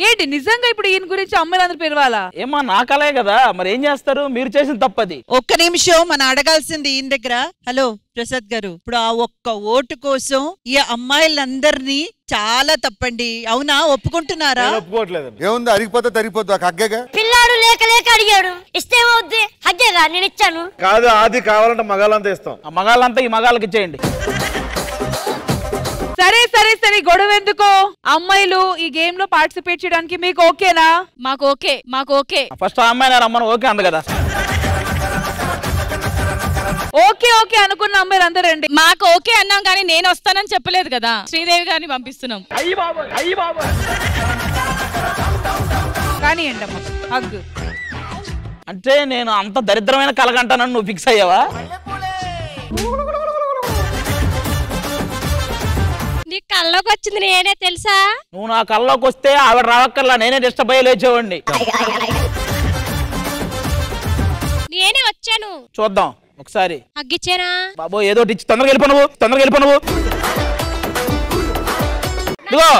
ఏంటి నిజంగా ఇప్పుడు ఈయన గురించి అమ్మాయిలందరూ పిలవాలా? ఏమా నా కలే కదా, మరి ఏం చేస్తారు? మీరు చేసిన తప్పది. ఒక్క నిమిషం మనం అడగాల్సింది ఈయన దగ్గర. హలో ప్రసాద్ గారు, ఇప్పుడు ఆ ఒక్క ఓటు కోసం ఈ అమ్మాయిలందరినీ చాలా తప్పండి, అవునా? ఒప్పుకుంటున్నారా? ఏముంది, అరిగిపోతే తరిగిపోద్దు. హగ్గేగా. పిల్లాడు లేక అడిగాడు, ఇస్తేమవుద్ది? హగ్గేగా, నేను ఇచ్చాను. కాదు, అది కావాలంటే మగాళ్ళంతా ఇస్తాం. ఆ మగాళ్ళంతా ఈ మగాళ్ళకి ఇచ్చేయండి. సరే గొడవ ఎందుకో? అమ్మాయిలు ఈ గేమ్ లో పార్టిసిపేట్ చేయడానికి మీకు ఓకేనా? మాకు ఓకే. ఫస్ట్ ఆ అమ్మాయి రమ్మను ఓకే అంది కదా. ఓకే అనుకున్న అమ్మాయిలు అందరూ రండి. మాకు ఓకే అన్నాం కానీ నేను వస్తానని చెప్పలేదు కదా, శ్రీదేవి గారిని పంపిస్తున్నాం. కానీ ఏంటమ్మా హగ్గు అంటే నేను అంత దరిద్రమైన కలగంటానని నువ్వు ఫిక్స్ అయ్యావా? నీ కల్లోకి వచ్చింది నేనే తెలుసా? నువ్వు నా కల్లోకి వస్తే ఆవిడ రావక్కర్లా, నేనే డిస్టర్బ్ అయ్యి లేచేవాడిని. నేనే వచ్చాను. చూద్దాం ఒకసారి. హగ్గిచ్చానా? బాబో ఏదో ఇచ్చి తొందరగా వెళ్ళిపో నువ్వు. ఇదిగో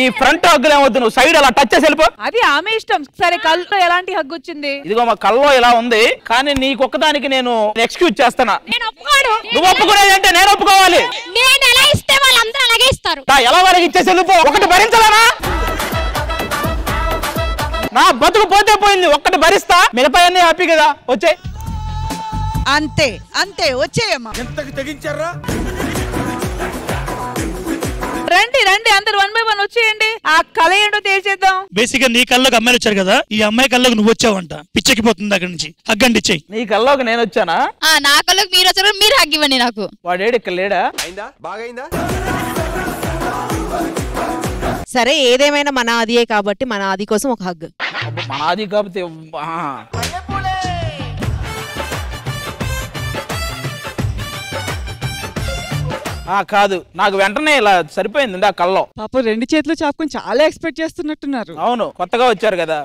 ఈ ఫ్రంట్ హగ్గులు ఏమొద్దు, నువ్వు సైడ్ అలా టచ్ చేసి వెళ్ళిపో. అది ఆమె ఇష్టం. సరే కళ్ళు ఎలాంటి హగ్గు వచ్చింది? ఇదిగో మా కల్లో ఇలా ఉంది, కానీ నీకొక్కదానికి నేను ఎక్స్క్యూజ్ చేస్తానా? నువ్వు ఒప్పుకునేదంటే నేను ఒప్పుకోవాలి. నేను ఎలా ఇస్తే వాళ్ళందరూ అలాగే ఇస్తారు. ఎలా వాళ్ళకి ఇచ్చేసి వెళ్ళిపో. ఒకటి భరించలేనా? నా బతుకు పోతే పోయింది, ఒక్కటి భరిస్తా, మిగతా అన్ని హ్యాపీ కదా. వచ్చే అంతే అంతే వచ్చేయమ్మా. ఎంతకి తెగించారా? రండి రండి అందరు 1 by 1 వచ్చేయండి. ఆ కళ ఏంటో తెలిసేద్దాం. బేసిక్ గా నీ కళ్ళకి అమ్మాయిలు వచ్చారు కదా, ఈ అమ్మాయి కళ్ళకి నువ్వు వచ్చావంట. పిచ్చెక్కిపోతుంది అక్కడి నుంచి. హగ్గండి ఇచ్చేయి. నీ కల్లోకి నేను వచ్చానా? నా కళ్ళకి మీరు వచ్చారు, మీరు హగ్ ఇవ్వండి నాకు. వాడేడు ఇక్కడ లేడా? బాగైందా? సరే ఏదేమైనా మన ఆదియే కాబట్టి మన ఆది కోసం ఒక హగ్. మన ఆది కాబట్టి కాదు, నాకు వెంటనే ఇలా సరిపోయింది ఆ కల్లో. పాప 2 చేతులు చాపుకొని చాలా ఎక్స్పెక్ట్ చేస్తున్నట్టున్నారు. అవును, కొత్తగా వచ్చారు కదా.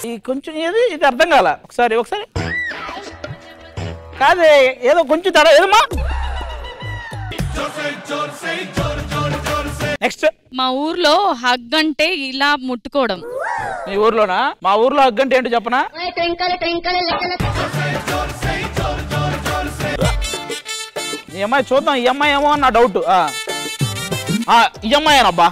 ఈ కొంచెం ఏది ఇది అర్థం కాల. ఒకసారి కాదే, ఏదో కొంచెం తడ ఏదమ్మా. నెక్స్ట్, మా ఊర్లో హగ్ అంటే ఇలా ముట్టుకోవడం. మీ ఊర్లోనా? మా ఊర్లో హగ్ అంటే ఏంటో చెప్పనా? ఈ అమ్మాయి చూద్దాం, ఈ అమ్మాయి ఏమో నా డౌట్. ఈ అమ్మాయేనబ్బా.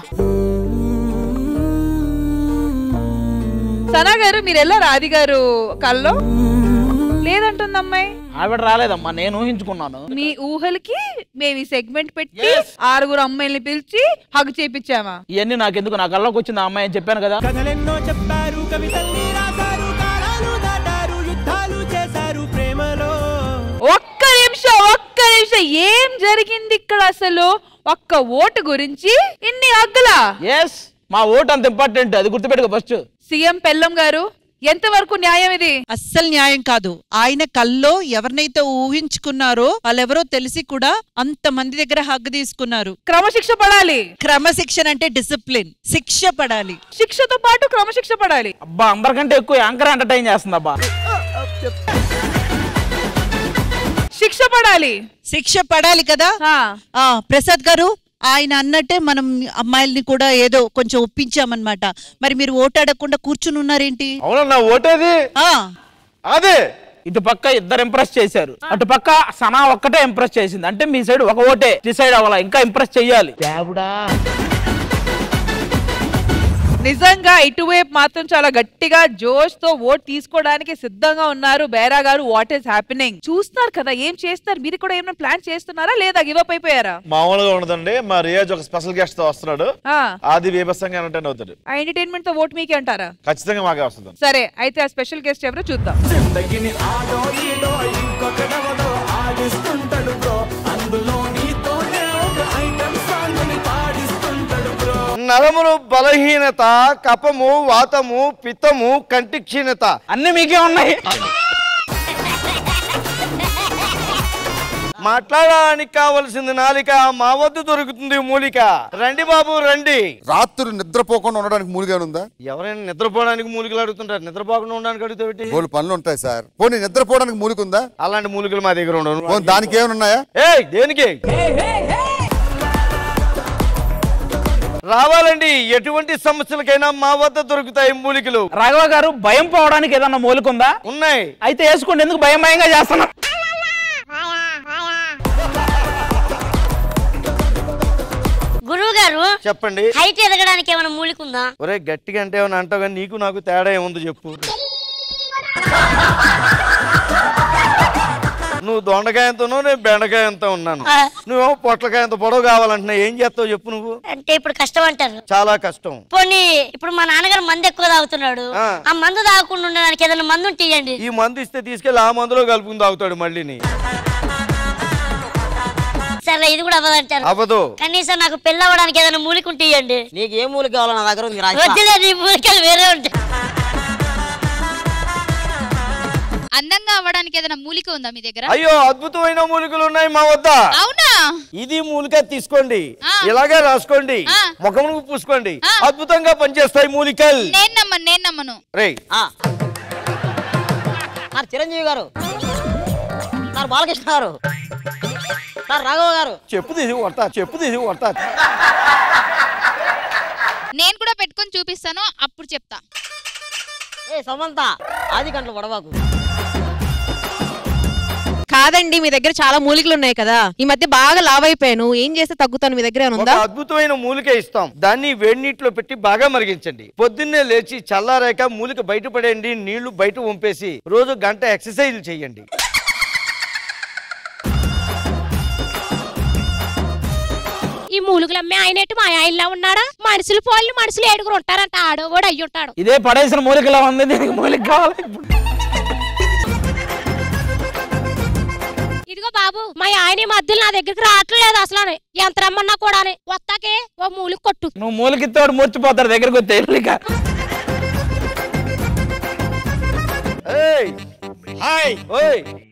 సనా గారు మీరు వెళ్ళారు ఆది గారు కల్లో? లేదంటుంది అమ్మాయి. ఆవిడ రాలేదమ్మా, నేను ఊహించుకున్నాను. మీ ఊహలకి మేము ఈ సెగ్మెంట్ పెట్టి 6 అమ్మాయిల్ని పిలిచి హగ్ చేపించామా? ఇవన్నీ నాకెందుకు, నా కల్లోకి వచ్చింది ఆ అమ్మాయి అని చెప్పాను కదా. కథలెన్నో చెప్పారు, కవితల్ని రాశారు, కాలాలు దాటారు, యుద్ధాలు చేశారు ప్రేమలో. ఒక్క నిమిషం ఏం జరిగింది ఇక్కడ అసలు? ఒక్క ఓటు గురించి ఇన్ని హగ్గులా? ఎస్, మా ఓటు అంత ఇంపార్టెంట్, అది గుర్తుపెట్టుకో ఫస్ట్. సీఎం పెల్లం గారు, ఎంతవరకు న్యాయం ఇది? అస్సలు న్యాయం కాదు. ఆయన కల్లో ఎవరినైతే ఊహించుకున్నారో వాళ్ళెవరో తెలిసి కూడా అంత మంది దగ్గర హగ్ తీసుకున్నారు. క్రమశిక్ష పడాలి. క్రమశిక్షణ అంటే డిసిప్లిన్, శిక్ష పడాలి. శిక్షతో పాటు క్రమశిక్ష పడాలి. అబ్బా, అందరికంటే ఎక్కువ యాంకర్ ఎంటర్టైన్ చేస్తుంది అబ్బా. శిక్ష పడాలి. శిక్ష పడాలి కదా. ప్రసాద్ గారు, ఆయన అన్నట్టే మనం అమ్మాయిల్ని కూడా ఏదో కొంచెం ఒప్పించామన్నమాట. మరి మీరు ఓటాడకుండా కూర్చుని ఉన్నారేంటి? అవునన్నా, ఓటేది అదే. ఇటు పక్క ఇద్దరు ఇంప్రెస్ చేశారు, అటు పక్క సనా ఒక్కటే ఇంప్రెస్ చేసింది. అంటే మీ సైడ్ ఒక ఓటే డిసైడ్ అవ్వాలా, ఇంకా ఇంప్రెస్ చెయ్యాలి. నిజంగా ఇటువైపు మాత్రం చాలా గట్టిగా జోష్ తో ఓట్ తీసుకోవడానికి సిద్ధంగా ఉన్నారు. బేరా గారు, వాట్ ఈస్ హ్యాపెనింగ్? చూస్తున్నారు కదా ఏం చేస్తారు. మీరు కూడా ఏమైనా ప్లాన్ చేస్తున్నారా లేదా గివ్ అప్ అయిపోయారా? మామూలుగా ఉండదండి, మా రియాజ్ ఒక స్పెషల్ గెస్ట్ తో వస్తున్నాడు. అది బీభత్సంగా ఎంటర్టైన్ అవుతాడు. ఆ ఎంటర్టైన్మెంట్ తో ఓట్ మీకే అంటారా? ఖచ్చితంగా మాకే వస్తుంది. సరే, అయితే ఆ స్పెషల్ గెస్ట్ ఎవరో చూద్దాం. నరములు బలహీనత, కపము, వాతము, పిత్తము, కంటి క్షీణత అన్ని మీకే ఉన్నాయి. మాట్లాడడానికి కావలసింది నాలిక, మా వద్ద దొరుకుతుంది మూలిక. రండి బాబు రండి. రాత్రులు నిద్రపోకుండా ఉండడానికి మూలిక ఉందా? ఎవరైనా నిద్రపోవడానికి మూలికలు అడుగుతుంటారు, నిద్రపోకుండా ఉండడానికి అడుగుతావు? బోలు పనులు ఉంటాయి సార్. పోనీ నిద్రపోవడానికి మూలిక ఉందా? అలాంటి మూలికలు మా దగ్గర ఉండవు. దానికి ఏమైనా ఉన్నాయా? దేనికి రావాలండి? ఎటువంటి సమస్యలకైనా మా వద్ద దొరుకుతాయి మూలికలు. రాఘవ గారు, భయం పోవడానికి ఏదన్నా మూలిక ఉందా? ఉన్నాయి. అయితే వేసుకోండి, ఎందుకు భయంగా చేస్తున్నా? గురువు గారు చెప్పండి. హైట్ ఎదగడానికి ఏమైనా మూలిక ఉందా? ఒరే, గట్టిగా అంటే ఏమైనా అంటావు కానీ నీకు నాకు తేడా ఏముందో చెప్పు. నువ్వు దొండకాయంతోనో, నేను బెండకాయంతో ఉన్నాను. నువ్వేమో పొట్లకాయంత పొడవు కావాలంటున్నా, ఏం చేస్తావు చెప్పు నువ్వు? అంటే ఇప్పుడు కష్టం అంటారు. చాలా కష్టం. పోనీ ఇప్పుడు మా నాన్నగారు మందు ఎక్కువ తాగుతున్నాడు, ఆ మందు తాగకుండా ఉండడానికి ఏదైనా మందు తీయండి. ఈ మందు ఇస్తే తీసుకెళ్ళి ఆ మందులో కలుపుకుని తాగుతాడు మళ్ళీ. సరే, ఇది కూడా అవ్వదంటారు. అవ్వదు. కనీసం నాకు పెళ్ళి అవ్వడానికి ఏదైనా మూలిక ఉంటే నీకు ఏ మూలిక కావాలో నా దగ్గర ఉంది. వద్దులే, మూలికలు వేరే ఉంటాయి. అందంగా అవ్వడానికి ఏదైనా మూలిక ఉందా మీ దగ్గర? అయ్యో, అద్భుతమైన మూలికలు ఉన్నాయి మా వద్ద. అవునా? ఇది మూలిక తీసుకోండి, ఇలాగే రాసుకోండి, ముఖమును పూసుకోండి, అద్భుతంగా పనిచేస్తాయి మూలికలు. నేను నమ్మను. రే చిరంజీవి గారు, బాలకృష్ణ గారు, రాఘవ గారు చెప్పు తీసి కొడతా నేను కూడా పెట్టుకొని చూపిస్తాను, అప్పుడు చెప్తా. ఏ సమంత ఆది గంటలు పడవాకు. కాదండి, మీ దగ్గర చాలా మూలికలు ఉన్నాయి కదా, ఈ మధ్య బాగా లావ్ అయిపోయాను, ఏం చేస్తే తగ్గుతాను? మీ దగ్గర ఏమైనా ఉందా? అద్భుతమైన మూలిక ఇస్తాం, దాన్ని వేడి నీటిలో పెట్టి బాగా మరిగించండి. పొద్దున్నే లేచి చల్లారాక మూలిక బయటపడేయండి, నీళ్లు బయట వంపేసి రోజు గంట ఎక్సర్సైజ్ చేయండి. ఈ మూలికలమ్మే ఆయన మా ఆయనలా ఉన్నాడా? మనుషులు పోలి మనుషులు 7 ఉంటారంట, ఆడో కూడా అయ్యి ఉంటాడు. ఇదే పడేసిన మూలికలా ఉంది, దీనికి మూలిక కావాలి. ఇదిగో బాబు, మా ఆయన మధ్యలో నా దగ్గరికి రావట్లేదు అసలు. ఎంత రమ్మన్నా కూడా వస్తాకే ఓ మూలిక కొట్టు. నువ్వు మూలికితోడు మూర్చిపోతారు దగ్గరకు వస్తే.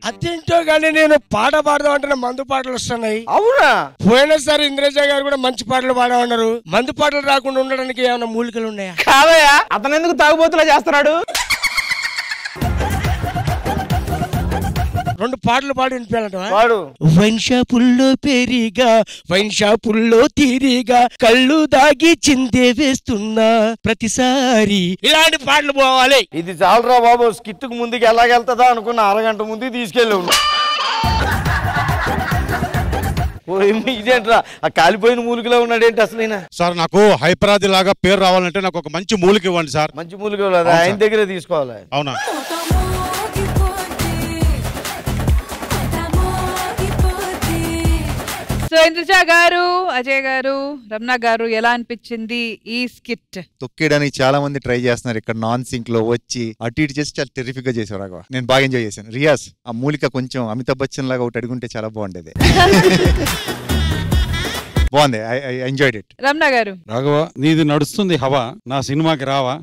అదేంటో గానీ నేను పాట పాడదాం అంటే మందు పాటలు వస్తున్నాయి. అవునా? పోయినసారి ఇంద్రజ గారు కూడా మంచి పాటలు పాడమన్నారు. మందు పాటలు రాకుండా ఉండడానికి ఏమైనా మూలికలు ఉన్నాయా? కాదయ్యా, అతను ఎందుకు తాగుబోతులా చేస్తున్నాడు? 2 పాటలు పాడి వినిపించాలంట. పాడు. వైన్ షాపుల్లో పెరిగా, వైన్ షాపుల్లో తీరిగా, కళ్ళు దాగి చిందే వేస్తున్నా ప్రతిసారి, ఇలాంటి పాటలు పోవాలి. ఇది చాలరా బాబు, స్కిట్ కు ముందుకు ఎలాగెళ్తుందా అనుకున్న అరగంట ముందుకు తీసుకెళ్ళావు. ఇదేంట్రా ఆ కాలిపోయిన మూలికలో ఉన్నాడేంటి అసలు? సార్ నాకు హైపరాది లాగా పేరు రావాలంటే నాకు ఒక మంచి మూలిక ఇవ్వండి సార్. మంచి మూలిక ఆయన దగ్గరే తీసుకోవాలి. అవునా? సో ఇంద్రజ గారు, అజయ్ గారు, రమణ గారు, ఎలా అనిపించింది ఈ స్కిట్? తొక్కేయడానికి చాలా మంది ట్రై చేస్తున్నారు. ఇక్కడ నాన్ సింక్ లో వచ్చి అటు ఇటు చేసి చాలా టెరిఫిక్ గా చేశారు రాఘవ. నేను బాగా ఎంజాయ్ చేశాను. రియాజ్ ఆ మూలిక కొంచెం అమితాబ్ బచ్చన్ లాగా ఒకటి అడుగుంటే చాలా బాగుండేది. బాగుంది, ఐ ఎంజాయ్డ్ ఇట్. రమణ గారు. రాఘవ, నీది నడుస్తుంది హవా, నా సినిమాకి రావా?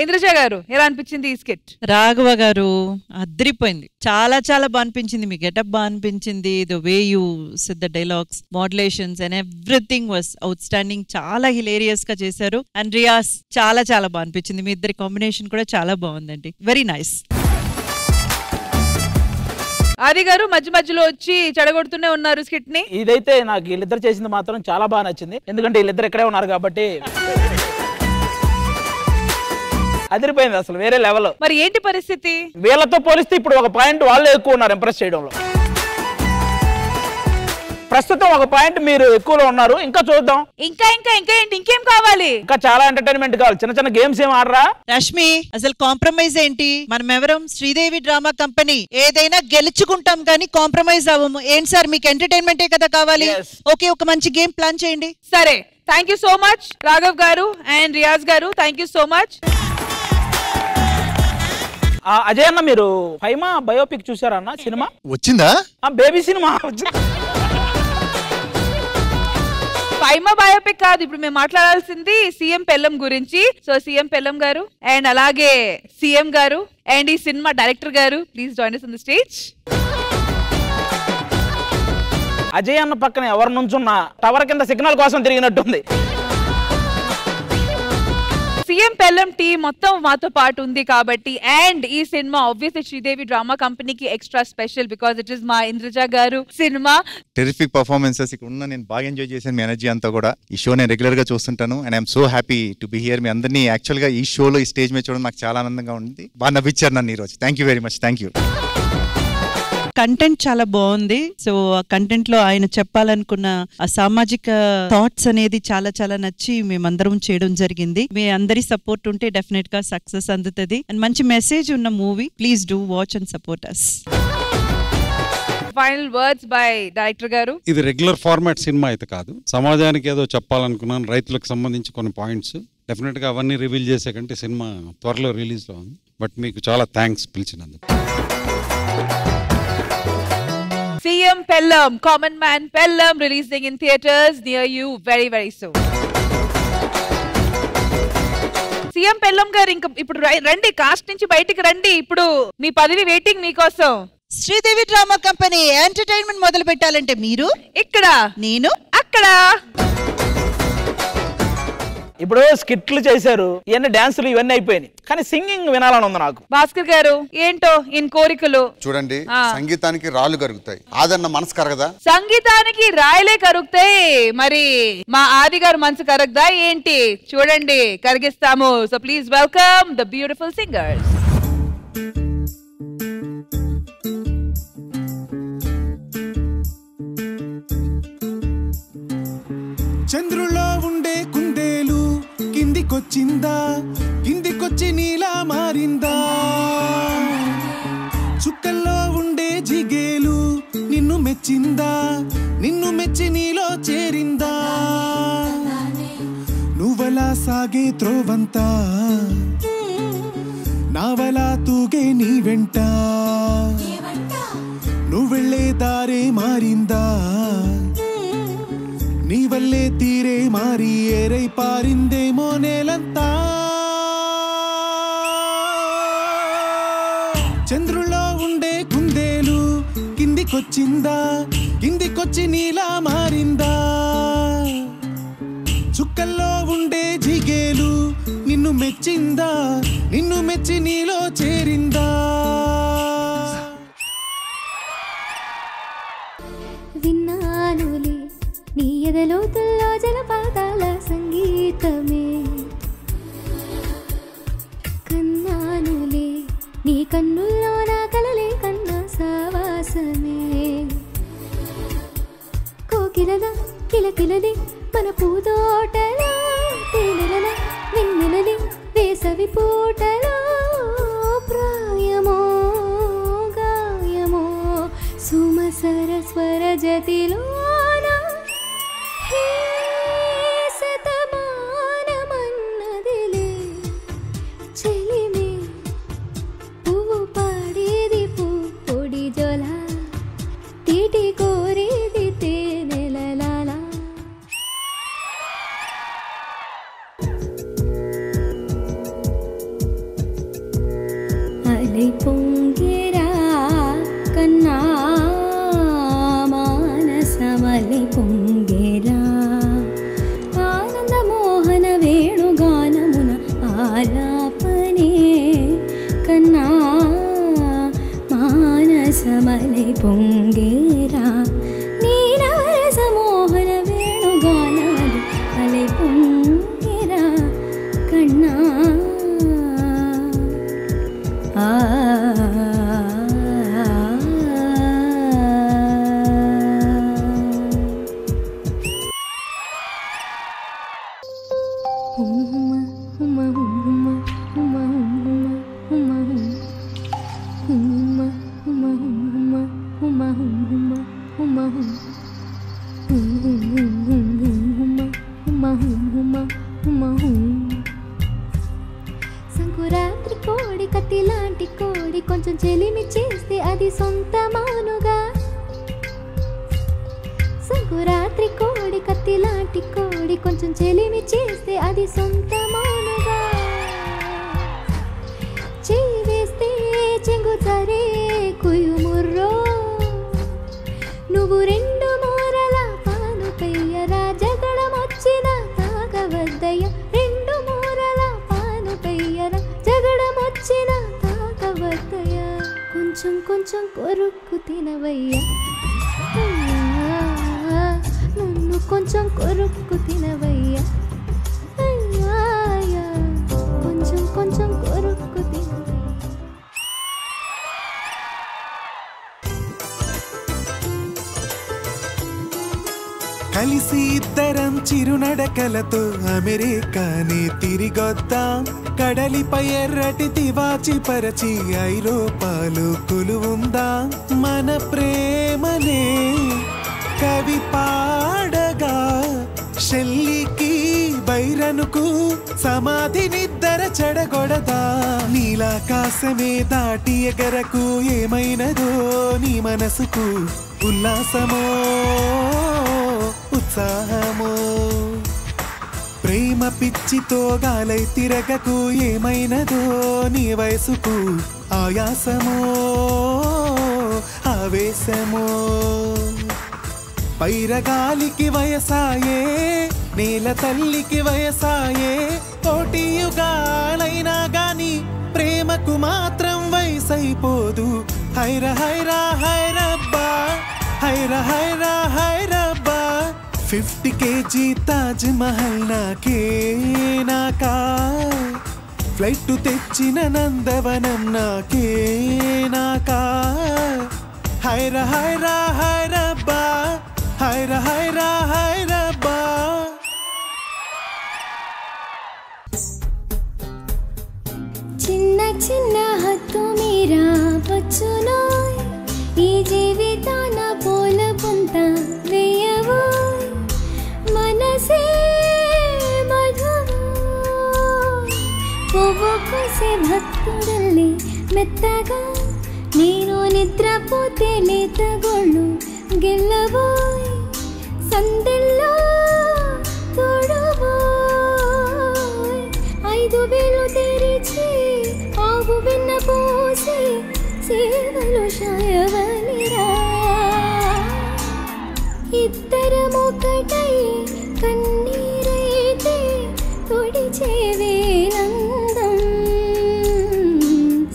ఇంద్రజ గారు, ఎలా అనిపించింది ఈ స్కిట్? రాఘవ గారు అద్రిపోయింది, చాలా చాలా బాగా అనిపించింది. మీ గెటప్ బాగా అనిపించింది. The way you said the dialogues, modulations and everything was out standing. చాలా హిలేరియస్ గా చేశారు. అండ్ రియాస్ చాలా చాలా బాగా అనిపించింది. మీ ఇద్దరి కాంబినేషన్ కూడా చాలా బాగుందండి. Very nice. ఆది గారు మధ్య మధ్యలో వచ్చి చెడగొడుతూనే ఉన్నారు స్కిట్ ని. ఇదైతే నాకు వీళ్ళిద్దరు చేసింది మాత్రం చాలా బాగా నచ్చింది, ఎందుకంటే వీళ్ళిద్దరు ఇక్కడే ఉన్నారు కాబట్టి అదిరిపోయింది అసలు, వేరే లెవెల్. మరి ఏంటి పరిస్థితి? వీళ్ళతో పోలిస్తే ఇప్పుడు ఒక పాయింట్ వాళ్ళే ఎక్కువ ఉన్నారు ఇంప్రెస్ చేయడంలో. ప్రస్తుతం ఒక పాయింట్ మీరు ఎక్కువలో ఉన్నారు. ఇంకా చూద్దాం. ఇంకా ఇంకా ఇంకా ఏంటి, ఇంకేం కావాలి? ఇంకా చాలా ఎంటర్టైన్మెంట్ కావాలి. చిన్న చిన్న గేమ్స్ ఏం ఆడరా? రష్మి, అసలు కాంప్రమైజ్ ఏంటి? మనం ఎవరం శ్రీదేవి డ్రామా కంపెనీ, ఏదైనా గెలుచుకుంటాం కానీ కాంప్రమైజ్ అవ్వము. ఏంటి సార్, మీకు ఎంటర్టైన్మెంటే కదా కావాలి? ఓకే, ఒక మంచి గేమ్ ప్లాన్ చేయండి. సరే, thank you so much Raghav గారు అండ్ రియాజ్ గారు. Thank you so much. Ajay అన్న, మీరు ఫైమా బయోపిక్ చూసారా అన్న? సినిమా వచ్చిందా? బేబీ సినిమా వచ్చింది. ఫైమా బయోపిక్ కాదు, ఇప్పుడు మేము మాట్లాడాల్సింది సీఎం పెల్లం గురించి. సో సీఎం పెల్లం గారు అండ్ అలాగే సీఎం గారు అండ్ ఈ సినిమా డైరెక్టర్ గారు, please join us on the stage. Ajay అన్న పక్కన ఎవరి నుంచున్నా టవర్ కింద సిగ్నల్ కోసం తిరిగినట్టుంది. సీఎం పెల్లం టీం మొత్తం మాతో పాటు ఉంది కాబట్టి, అండ్ ఈ సినిమా ఆబ్వియస్లీ శ్రీదేవి డ్రామా కంపెనీకి extra special because it is మా ఇంద్రజ గారు సినిమా. టెరిఫిక్ పర్ఫార్మెన్సెస్ ఇక్కడ ఉన్న, నేను బాగా ఎంజాయ్ చేశాను. మీ ఎనర్జీ అంతా కూడా. ఈ షో నేను రెగ్యులర్ గా చూస్తుంటాను and I'm so happy to be here. మీ అందరినీ యాక్చువల్ గా ఈ షోలో ఈ స్టేజ్ మీద చూడడం నాకు చాలా ఆనందంగా ఉంది. బాగా నవ్వించారు నన్ను ఈ రోజు. Thank you very much. Thank you. Content చాలా బాగుంది. సో ఆ కంటెంట్ లో ఆయన చెప్పాలనుకున్న ఆ సామాజిక థాట్స్ అనేది చాలా చాలా నచ్చి మేమందరం చేయడం జరిగింది. మీ అందరి సపోర్ట్ ఉంటే డెఫినెట్ గా సక్సెస్ అందుతుంది. అండ్ మంచి మెసేజ్ ఉన్న movie. Please do watch and support us. Final words by director గారు. ఇది రెగ్యులర్ ఫార్మాట్ సినిమా అయితే కాదు. సమాజానికి ఏదో చెప్పాలనుకున్నాను, రైతులకు సంబంధించి కొన్ని పాయింట్స్. డెఫినెట్ గా అవన్నీ రివీల్ చేసే కంటే సినిమా త్వరలో రిలీజ్ లో ఉంది. బట్ మీకు చాలా thanks పిలిచినందుకు. CM Pellam, Common Man Pellam, releasing in theaters near you very very soon. CM Pellam గారు ఇంకా ఇప్పుడు రండి, కాస్ట్ నుంచి బయటికి రండి. ఇప్పుడు మీ పదవి వెయిటింగ్ మీకోసం. శ్రీదేవి డ్రామా కంపెనీ ఎంటర్టైన్మెంట్ మొదలు పెట్టాలంటే మీరు ఇక్కడ, నేను అక్కడ. ఇప్పుడు స్కిట్లు చేశారు, ఇవన్నీ డాన్సులు ఇవన్నీ అయిపోయినాయి, కానీ సింగింగ్ వినాలని ఉంది నాకు. భాస్కర్ గారు ఏంటో ఇన్ కోరికలు చూడండి, సంగీతానికి రాళ్ళు కరుగుతాయి, ఆదన్న మనసు కరగదా? సంగీతానికి రాయలే కరుగుతాయి, మరి మా ఆది గారు మనసు కరగదా ఏంటి? చూడండి, కరిగిస్తాము. So please welcome the beautiful singers. చంద్రులో ఉండే కుందేలు కిందికొచ్చిందా, కిందికొచ్చి నీలా మారిందా? చుక్కల్లో ఉండే జిగేలు నిన్ను మెచ్చిందా, నిన్ను మెచ్చి నీలో చేరిందా? నువ్వలా సాగే త్రోవంతా నావలా తూగే నీ వెంట, నువ్వెళ్ళే దారే మారిందా, నీ వల్లే తీరే మారి ఏరై పారిందేమో నేలంతా. చంద్రులో ఉండే కుందేలు కిందికొచ్చిందా, కిందికొచ్చి నీలా మారిందా? చుక్కల్లో ఉండే జిగేలు నిన్ను మెచ్చిందా, నిన్ను మెచ్చి నీలో చేరిందా? విన్నానులే నీ ఎదలోతుల్లో జలపాతాల సంగీతమే, కన్నానులే నీ కన్నుల్లో నా కలలే కన్నా సావాసమే. కోకిలలా కిలకిలలే మన పూతోటలా, తేనెలలా వెన్నెలలే వేసవి పూటలో, ప్రాయమో గాయమో సుమసర స్వర జతిలో శతమానమన్నదిలే చెలిమే, పువ్వు పాడేది పొడి జొల, తీటి కోరేది తేనెలలాల. అలై పొంగేరా కన్నా మానసమలై పొంగేరా, ఆనందమోహన వేణుగానమున ఆలాపనే కన్నా మానసమలై పొంగేరా, నీరసమోహన వేణుగానమున అలై పొంగేరా కన్నా. సంకురాత్రి కోడి కత్తి లాంటి కోడి కొంచెం చెలిమి చేస్తే అది సొంతమానుగా. సంకురాత్రి కోడి కత్తి లాంటి కోడి కొంచెం చెలిమి చేస్తే అది సొంతమానుగా. చెయ్యి వేస్తే చెంగుతారే కుయుముర్రో, నువ్వు రెండు మూరల పాను పెయ్యరా, జగడమొచ్చిన తాగవద్దయ్య, రెండు మూరల పాను పెయ్యరా, జగడమొచ్చిన తాగవద్దయ్య, కొంచెం కొంచెం కొరుక్కు తినవయ్యా, నన్ను కొంచెం కొరుక్కు తినవయ్యా, కొంచెం కొంచెం కొరుక్కు తినవయ్యా. కలిసి ఇద్దరం చిరునడకలతో అమెరికాని తిరిగొద్దాం, కడలిపై ఎర్రటి తివాచి పరచి ఐరోపాలు కొలువుందాం, మన ప్రేమనే కవి పాడగా, షెల్లికి బైరనుకు సమాధి నిద్దర చెడగొడదా, నీలాకాశమే దాటి ఎగరకు ఏమైనదో నీ మనసుకు, ఉల్లాసమో ఉత్సాహమో, ప్రేమ పిచ్చితో గాలై తిరగకు ఏమైనదో నీ వయసుకు, ఆయాసమో ఆవేశమో, పైరగాలికి వయసాయే నేల తల్లికి వయసాయే కోటి యుగాలైనా గాని ప్రేమకు మాత్రం వయసైపోదు. హైరా హైరా హైరబ్బా, హైరా హైరా హైరబ్బా. 50 kg తాజ్ మహల్ నాకే నాకా, ఫ్లైట్ తెచ్చిన నందవనం నాకే నాకా. హైరా హైరా హైరబ్బా, హైరా హైరా హైరబ్బా. చిన్న చిన్న హత్తు మీరా వచ్చునో, ఈ జీవితాన పూల పుంత వేయవో. మనసే మధువు పువ్వు కోసే భక్తుడల్లి మెత్తగా, నేను నిద్రపోతే లేత గోళ్ళు గెల్లబోయ్. సందెల్లో తోడబోయ్, 5 వేలు తెరిచి ఆవు వెన్న పోసి సేవలు శాయవనిరా. ఇద్దరమొకటై కన్నీరైతే తొడిచే వేలందం.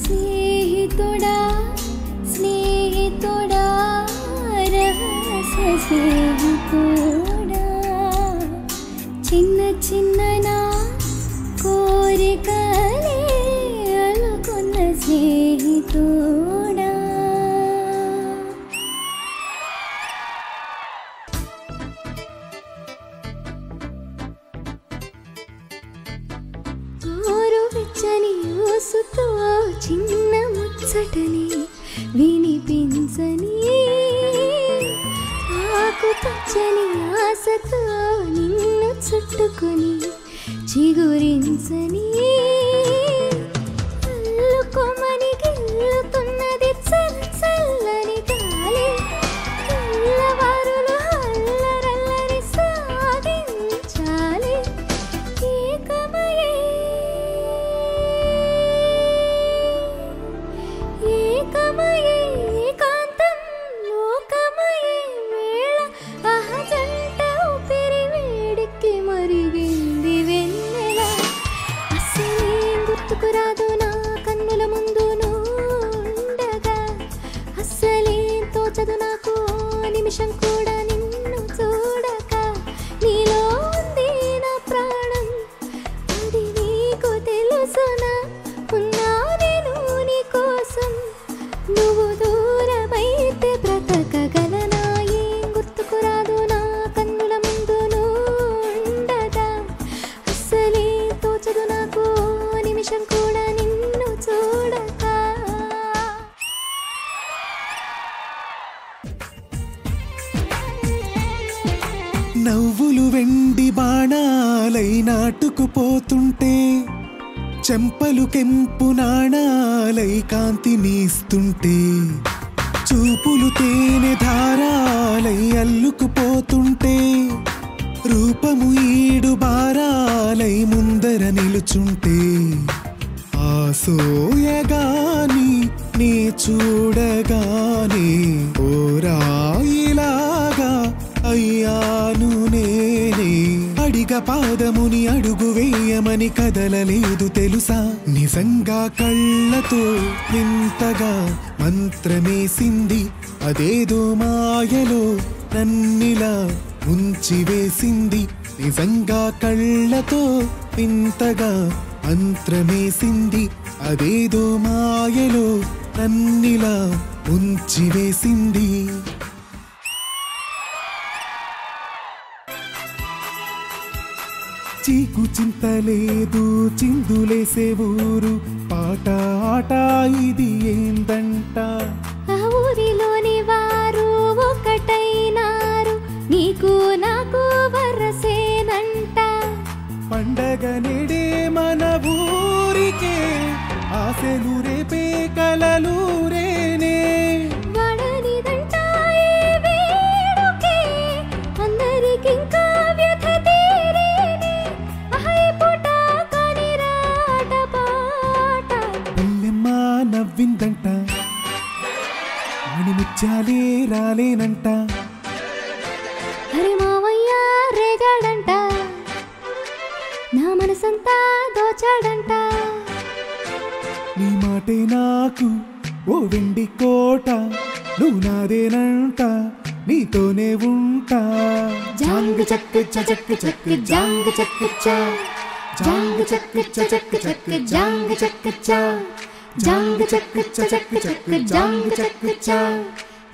స్నేహితుడా స్నేహితుడా రహస్య స్నేహితుడా, చిన్న చిన్న నా కోరికలే అలుకున్న స్నేహితుడా. గోరువెచ్చని ఊసుతో చిన్న ముచ్చటని వినిపించని, ఆకుపచ్చని ఆశతో నిన్ను చుట్టుకొని చిగురించని. అల్లుకొమని గిల్లుతున్నది చల్లని గాలి, తెల్లవారులు అల్లరల్లరి సాగించాలి. ఏకమయే ఏకమయే ఏకాంతం లోకమయే వేళ, అహజంట ఊపిరి వేడికి మరిగింది వెన్నెల. అస్సలేం గుర్తుకురాదు నా కన్నుల ముందు నుండగా, అస్సలేం తోచదు నాకు నిమిషం కూడా నిన్ను చూడక. నీలో ఉంది నా ప్రాణం, అది నీకు తెలుసునా? ఉన్నా నేను నీ కోసం, నువ్వు దూరమైతే బ్రతకగలనా? ఏం గుర్తుకురాదు నా కన్నుల ముందు నుండగా, అస్సలే తోచదు నాకు నిమిషం కూడా నిన్ను చూడక. నవ్వులు వెండి బాణాలై నాటుకుపోతుంటే, చెంపలు కెంపు నాణాలై కాంతినిస్తుంటే, చూపులు తేనె ధారాలై అల్లుకుపోతుంటే, రూపము ఈడు బారాలై ముందర నిలుచుంటే, ఆసోయగాని నీ చూడగానే ఓరాయిలాగా అయ్యాను నేనే. అడిగ పాదముని అడుగు వేయమని కదలలేదు తెలుసా? నిజంగా కళ్ళతో వింతగా మంత్రమేసింది, అదేదో మాయలో నన్నిలా ముంచివేసింది. నిజంగా కళ్ళతో వింతగా మంత్రమేసింది, అదేదో మాయలో నన్నిలా ముంచివేసింది. చీకు చింతలేదు చిందులేసే ఊరు, పాట ఆట ఇది ఏందంట. ఆ ఊరిలోని వారు ఒకటైనారు, నీకు నాకు వరసేనంట. పండగ నెడే మన ఊరికే, ఆశలు రేపే కలలూరేనే. వడనిదంట ఈ వేడుకే, అందరికింకా వ్యథ తీరేనే. అహై పూట కాని రాట పాట, పుల్లెమ్మ నవ్విందంట, మణిముత్యాలే రాలేనంట. హరి మావయ్య రేగాడంట. దోచాడంట. నీ మాటే నాకు ఓ వెండి కోట, నువ్వు నాదేనంట, నీతోనే ఉంటా. జాంగ్ చక్ చక్ చక్ జాంగ్ చక్ చా, జాంగ్ చక్ చక్ చక్ జాంగ్ చక్ చా, జాంగ్ చక్ చక్ చక్ జాంగ్ చక్ చా,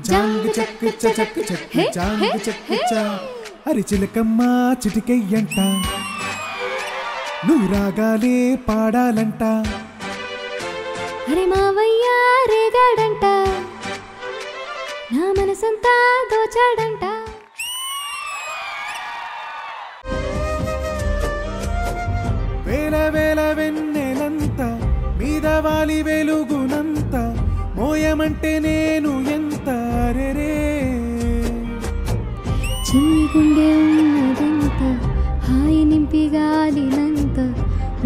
జాంగ్ చక్ చక్ చక్ జాంగ్ చక్ చా. అరి చిలకమ్మ చిటికెయ్యంట, నువ్వు రాగాలే పాడాలంట. అరే మావయ్య రేగాడంట, నా మనసంతా దోచాడంట. వేల వేల వెన్నెలంత మీద వాలి వెలుగునంత, మోయమంటే నేను ఎంత రే. చిన్ని గుండె ఉన్నదంత, హాయి నింపి గాలినంత,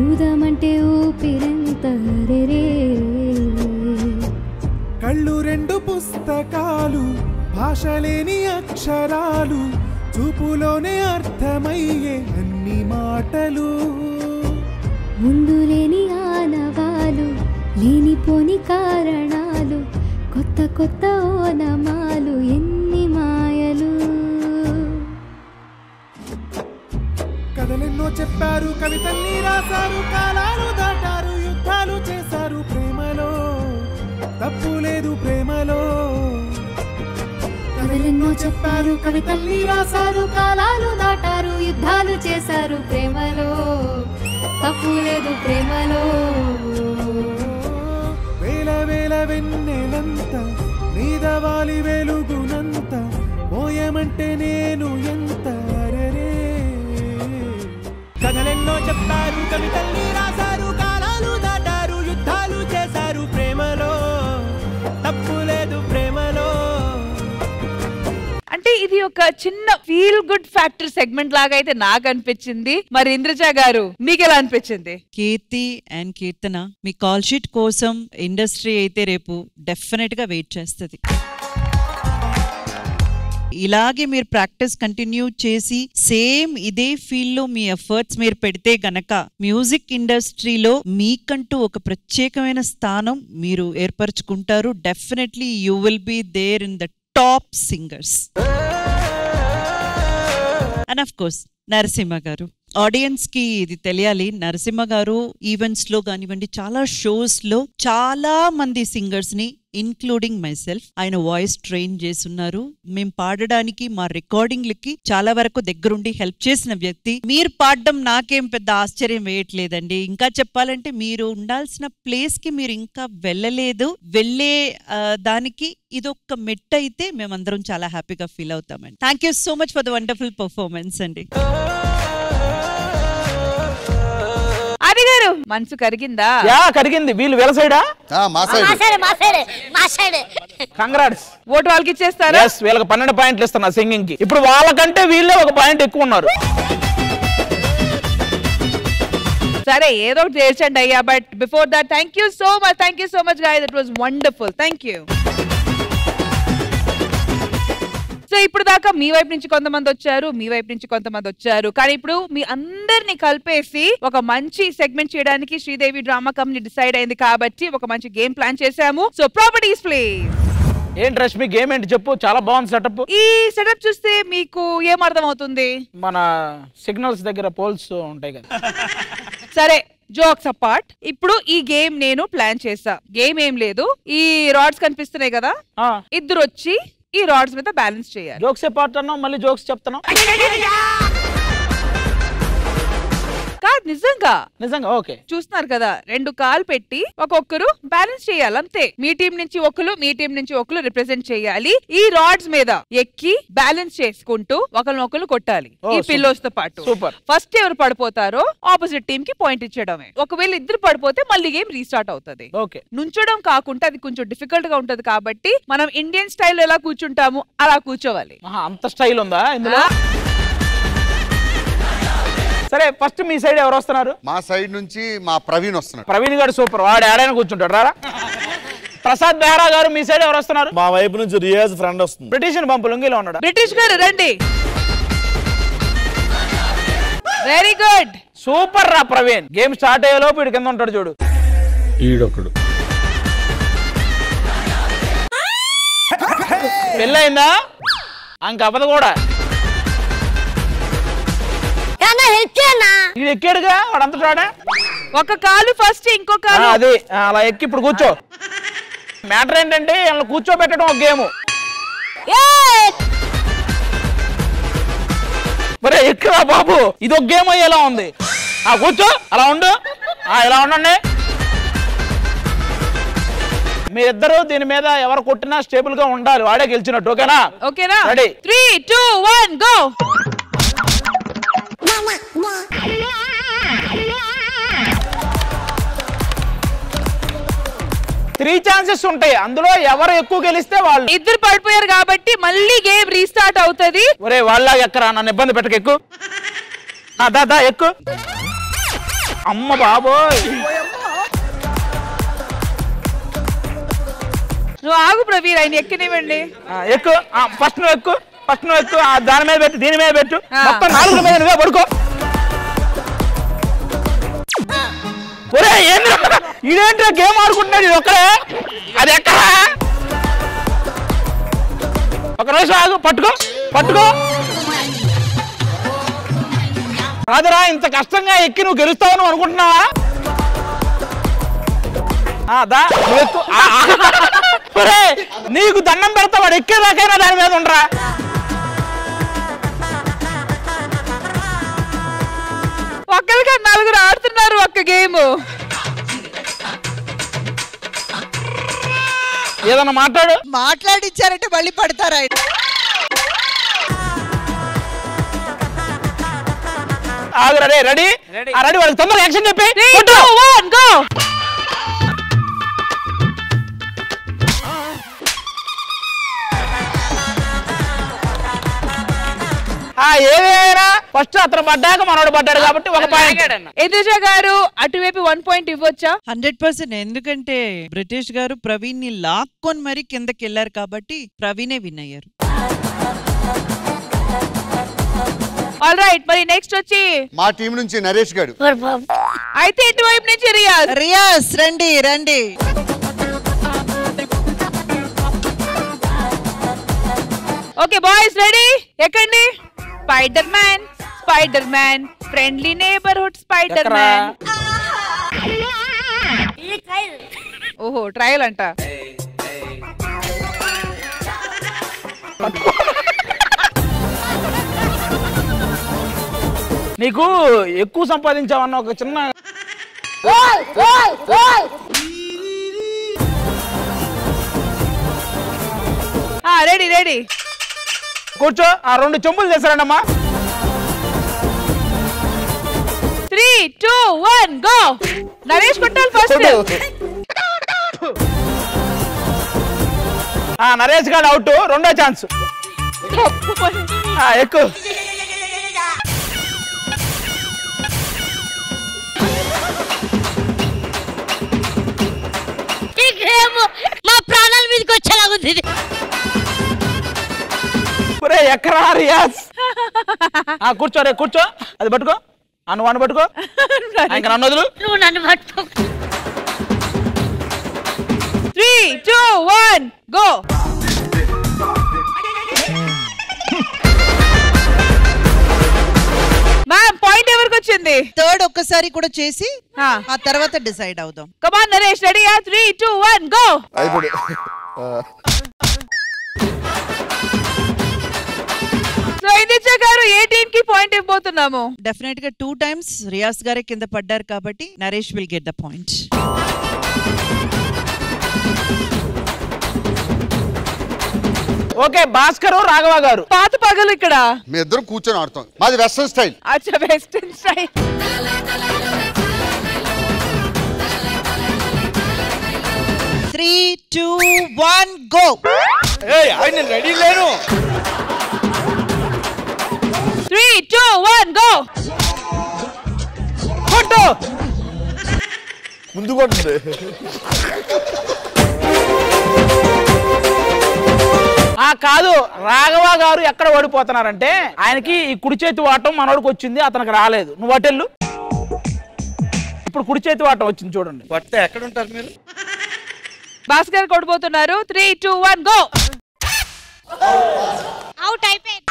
ఊదమంటే ఊపిరంత రే. కళ్ళు రెండు పుస్తకాలు, భాష లేని అక్షరాలు, చూపులోనే అర్థమయ్యే అన్ని మాటలు. ముందు లేని ఆనవాలు, లేనిపోని కారణాలు, కొత్త కొత్త ఓనమాలు, ఎన్ని మాయలు. కథలెన్నో చెప్పారు, కవితల్ని రాశారు, కాలాలు దాటారు, యుద్ధాలు చేశారు ప్రేమలో, తప్పు లేదు ప్రేమలో. కథలెన్నో చెప్పారు, కవితల్ని రాశారు, కాలాలు దాటారు, యుద్ధాలు చేశారు ప్రేమలో, తప్పు లేదు ప్రేమలో. వేల వేల వెన్నెలంత మీద వాలి వెలుగునంత, మోయమంటే నేను ఎంత రే. కథలెన్నో చెప్పారు, కవితల్ని రాశారు, కాలాలు దాటారు, యుద్ధాలు చేశారు ప్రేమలో, తప్పు లేదు ప్రేమలో. అంటే ఇది ఒక చిన్న ఫీల్ గుడ్ ఫ్యాక్టర్ సెగ్మెంట్ లాగా అయితే నాకు అనిపించింది. మరి ఇంద్రజ గారు మీకు ఎలా అనిపించింది? కీర్తి అండ్ కీర్తన మీ కాల్ షీట్ కోసం ఇండస్ట్రీ అయితే రేపు డెఫినెట్ గా వెయిట్ చేస్తుంది. ఇలాగే మీరు ప్రాక్టీస్ కంటిన్యూ చేసి సేమ్ ఇదే ఫీల్డ్ లో మీ ఎఫర్ట్స్ మీరు పెడితే గనక మ్యూజిక్ ఇండస్ట్రీలో మీకంటూ ఒక ప్రత్యేకమైన స్థానం మీరు ఏర్పరచుకుంటారు. Definitely you will be there in the top singers. And of course Narasimha గారు, ఆడియన్స్ కి ఇది తెలియాలి, నరసింహ గారు ఈవెంట్స్ లో కానివ్వండి, చాలా షోస్ లో చాలా మంది సింగర్స్ ని ఇన్క్లూడింగ్ మై సెల్ఫ్ ఆయన వాయిస్ ట్రైన్ చేస్తున్నారు. మేము పాడడానికి మా రికార్డింగ్లకి చాలా వరకు దగ్గరుండి హెల్ప్ చేసిన వ్యక్తి. మీరు పాడడం నాకేం పెద్ద ఆశ్చర్యం వేయట్లేదండి. ఇంకా చెప్పాలంటే మీరు ఉండాల్సిన ప్లేస్ కి మీరు ఇంకా వెళ్ళలేదు. వెళ్ళే దానికి ఇదొక్క మెట్ అయితే మేమందరం చాలా హ్యాపీగా ఫీల్ అవుతామండి. Thank you so much for the wonderful performance అండి. అది గారు మనసు కరిగిందా? యా కరిగింది. వీళ్ళు వీళ్ళ సైడా? కంగ్రాట్స్. ఓటు వాళ్ళకి ఇచ్చేస్తారా? yes వీళ్ళకి 12 పాయింట్లు ఇస్తున్నా సింగింగ్ కి. ఇప్పుడు వాళ్ళకంటే వీళ్ళే ఒక పాయింట్ ఎక్కువ ఉన్నారు. సరే ఏదో ఒకటి చేర్చండి అయ్యా. But before that thank you so much guys, it was wonderful. Thank you. So ఇప్పుడు దాకా మీ వైపు నుంచి కొంతమంది వచ్చారు, మీ వైపు నుంచి కొంతమంది వచ్చారు, కానీ ఇప్పుడు మీ అందరిని కలిపేసి ఒక మంచి సెగ్మెంట్ చేయడానికి శ్రీదేవి డ్రామా కంపెనీ డిసైడ్ అయింది కాబట్టి ఒక మంచి గేమ్ ప్లాన్ చేశాము. So properties please. ఏంటి రష్మి గేమ్ ఏంటి చెప్పు? చాలా బాగుంది సెటప్. ఈ సెటప్ చూస్తే మీకు ఏం అర్థం అవుతుంది? మన సిగ్నల్స్ దగ్గర పోల్స్ ఉంటాయి కదా. సరే జోక్స్ అపార్ట్, ఇప్పుడు ఈ గేమ్ నేను ప్లాన్ చేసా. గేమ్ ఏం లేదు, ఈ రాడ్స్ కనిపిస్తున్నాయి కదా, ఇద్దరు వచ్చి ఈ రాడ్స్ మీద బ్యాలెన్స్ చేయాలి. జోక్స్ అపార్ట్ అన్నావు, మళ్ళీ జోక్స్ చెప్తున్నావు. కాదు నిజంగా నిజంగా. ఓకే చూస్తున్నారు కదా, 2 కాల్ పెట్టి ఒక్కొక్కరు బ్యాలెన్స్ చేయాలి అంతే. మీ టీం నుంచి ఒకరు, మీ టీం నుంచి ఒకరు రిప్రజెంట్ చేయాలి. ఈ రాడ్స్ మీద ఎక్కి బ్యాలెన్స్ చేసుకుంటూ ఒకరినొకరు కొట్టాలి ఈ పిల్లోస్ తో పాటు. సూపర్. ఫస్ట్ ఎవరు పడిపోతారో ఆపోజిట్ టీం కి పాయింట్ ఇచ్చడమే. ఒకవేళ ఇద్దరు పడిపోతే మళ్ళీ గేమ్ రీస్టార్ట్ అవుతుంది. ఓకే. నుంచడం కాకుండా అది కొంచెం డిఫికల్ట్ గా ఉంటది కాబట్టి మనం ఇండియన్ స్టైల్ ఎలా కూర్చుంటాము అలా కూర్చోవాలి. అంత స్టైల్ ఉందా ఇందులో? సరే ఫస్ట్ మీ సైడ్ ఎవరు వస్తున్నారు? మా సైడ్ నుంచి మా ప్రవీణ్ వస్తున్నాడు. ప్రవీణ్ గారు సూపర్, వాడు ఏడైనా కూర్చుంటాడు. రారా. ప్రసాద్ బెహ్రా గారు మీ సైడ్ ఎవరు వస్తున్నారు? మా వైపు నుంచి రియాజ్ ఫ్రెండ్ వస్తుంది. బ్రిటిష్ పంపు లుంగిలో ఉన్నాడు. బ్రిటిష్ గారు రండి. Very good. సూపర్ రా ప్రవీణ్. గేమ్ స్టార్ట్ అయ్యేలోపు వీడి కింద ఉంటాడు చూడు. ఈడొకడు పెళ్ళయిందా? అంక అవ్వదు కూడా. ఇది ఎక్కాడుగా వాడంతా చూడ. ఒక కాలు ఫస్ట్, ఇంకో కాలు అది అలా ఎక్కి ఇప్పుడు కూర్చో. మ్యాటర్ ఏంటంటే వీళ్ళని కూర్చోబెట్టడం ఒక గేమ్. మరే ఎక్కడా బాబు, ఇది ఒక గేమ్ అయ్యేలా ఉంది. కూర్చో, అలా ఉండు, ఇలా ఉండండి. మీరిద్దరు దీని మీద ఎవరు కొట్టినా స్టేబుల్ గా ఉండాలి, వాడే గెలిచినట్టు. ఓకేనా? ఓకేనా? రెడీ? 3, 2, 1 గో. 3 ఛాన్సెస్ ఉంటాయి, అందులో ఎవరు ఎక్కువ గెలిస్తే వాళ్ళు. ఇద్దరు పడిపోయారు కాబట్టి మళ్ళీ గేమ్ రీస్టార్ట్ అవుతది. ఒరే వాళ్ళగా ఎక్కరా, నన్ను ఇబ్బంది పెట్టక, ఎక్కు. దా ఎక్కు. అమ్మ బాబోయ్, నువ్వు ఆగు ప్రవీణ్, ఆయన ఎక్కనివ్వండి. ఎక్కు. ఫస్ట్ నువ్వు ఎక్కు, దాని మీద పెట్టు, దీని మీద పెట్టు, మొత్తం 4 మీద నువ్వే పడుకో. ఒరే ఇదేంటో గేమ్ ఆడుకుంటున్నాడు ఇది ఒక్కడే. అది ఎక్కడా? ఒక రోజు ఆగు, పట్టుకో. రాదురా, ఇంత కష్టంగా ఎక్కి నువ్వు గెలుస్తావు నువ్వు అనుకుంటున్నావా? నువ్వు ఎక్కు. నీకు దండం పెడతా, వాడు ఎక్కేదాకైనా దాని మీద ఉండరా. ఒక్కరిగా 4 ఆడుతున్నారు ఒక్క గేమ్. ఏదన్నా మాట్లాడిచ్చారంటే మళ్ళీ పడతారా? రెడీ? వాళ్ళకి తొందరగా యాక్షన్ చెప్పి. 3, 2, 1 గో. ఏదైనా ఫస్ట్ అతను పడ్డాక మనోడు పడ్డాడు కాబట్టి ఒక పాయింట్. ఎదుజ గారు అటువైపు 1 పాయింట్ ఇవ్వచ్చా? 100%. ఎందుకంటే బ్రిటిష్ గారు ప్రవీణ్ ని లాక్కొని మరి కిందకి వెళ్ళారు కాబట్టి ప్రవీణే విన్ అయ్యారు. ఆల్ రైట్, మరి నెక్స్ట్ వచ్చి మా టీం నుంచి నరేష్ గారు. అయితే ఇటువైపు నుంచి రియాజ్ రండి. Okay boys ready? ఎక్కండి. Spider man friendly neighbourhood spider man. ఓహో ట్రయల్ అంట. నీకు ఎక్కువ సంపాదించావన్న ఒక చిన్న రెడీ కూర్చో. 2 చెంబులు చేశారండమ్మా. 3, 2, 1 గో. నరేష్ కొట్టాలి ఫస్ట్. నరేష్ గారు అవుట్. రెండో ఛాన్స్. ఎక్కువ. మా ప్రాణాల మీదకి వచ్చేలాగుంది. ఎక్కరా రియాజ్? కూర్చో. అది పట్టుకో. నువ్వు పట్టుకో. ఇంకా నన్ను వదులు. నువ్వు నన్ను పట్టుకో. 3, 2, 1 గో. మ్యామ్ పాయింట్ ఎవరికి వచ్చింది? థర్డ్ ఒక్కసారి కూడా చేసి ఆ తర్వాత డిసైడ్ అవుదాం. Come on Naresh, ready? 3, 2, 1 go. So ఇందిచ గారు ఏ టీం కి పాయింట్ ఇవ్వబోతున్నాము? డెఫినెట్ గా 2 times రియాజ్ గారే కింద పడ్డారు కాబట్టి Naresh will get the point. Okay Bhaskar Raghava గారు పాత పగలు ఇక్కడ మీ ఇద్దరు కూర్చొని ఆడతాం. మాది వెస్టర్న్ స్టైల్. అచ్చా వెస్టర్న్ స్టైల్. 3, 2, 1 గో. నేను రెడీ లేను. 3, 2, 1 గో. కొట్టు. ముందు కొట్టు. కాదు రాఘవ గారు ఎక్కడ ఓడిపోతున్నారంటే ఆయనకి ఈ కుడి చేతి వాటం మనోడికి వచ్చింది, అతనికి రాలేదు. నువ్వు అటెళ్ళు. ఇప్పుడు కుడి చేతి వాటం వచ్చింది చూడండి. కొడితే ఎక్కడ ఉంటారు మీరు? భాస్కర్ కొట్టబోతున్నారు. 3, 2, 1 గో. అవుట్ అయిపోయింది.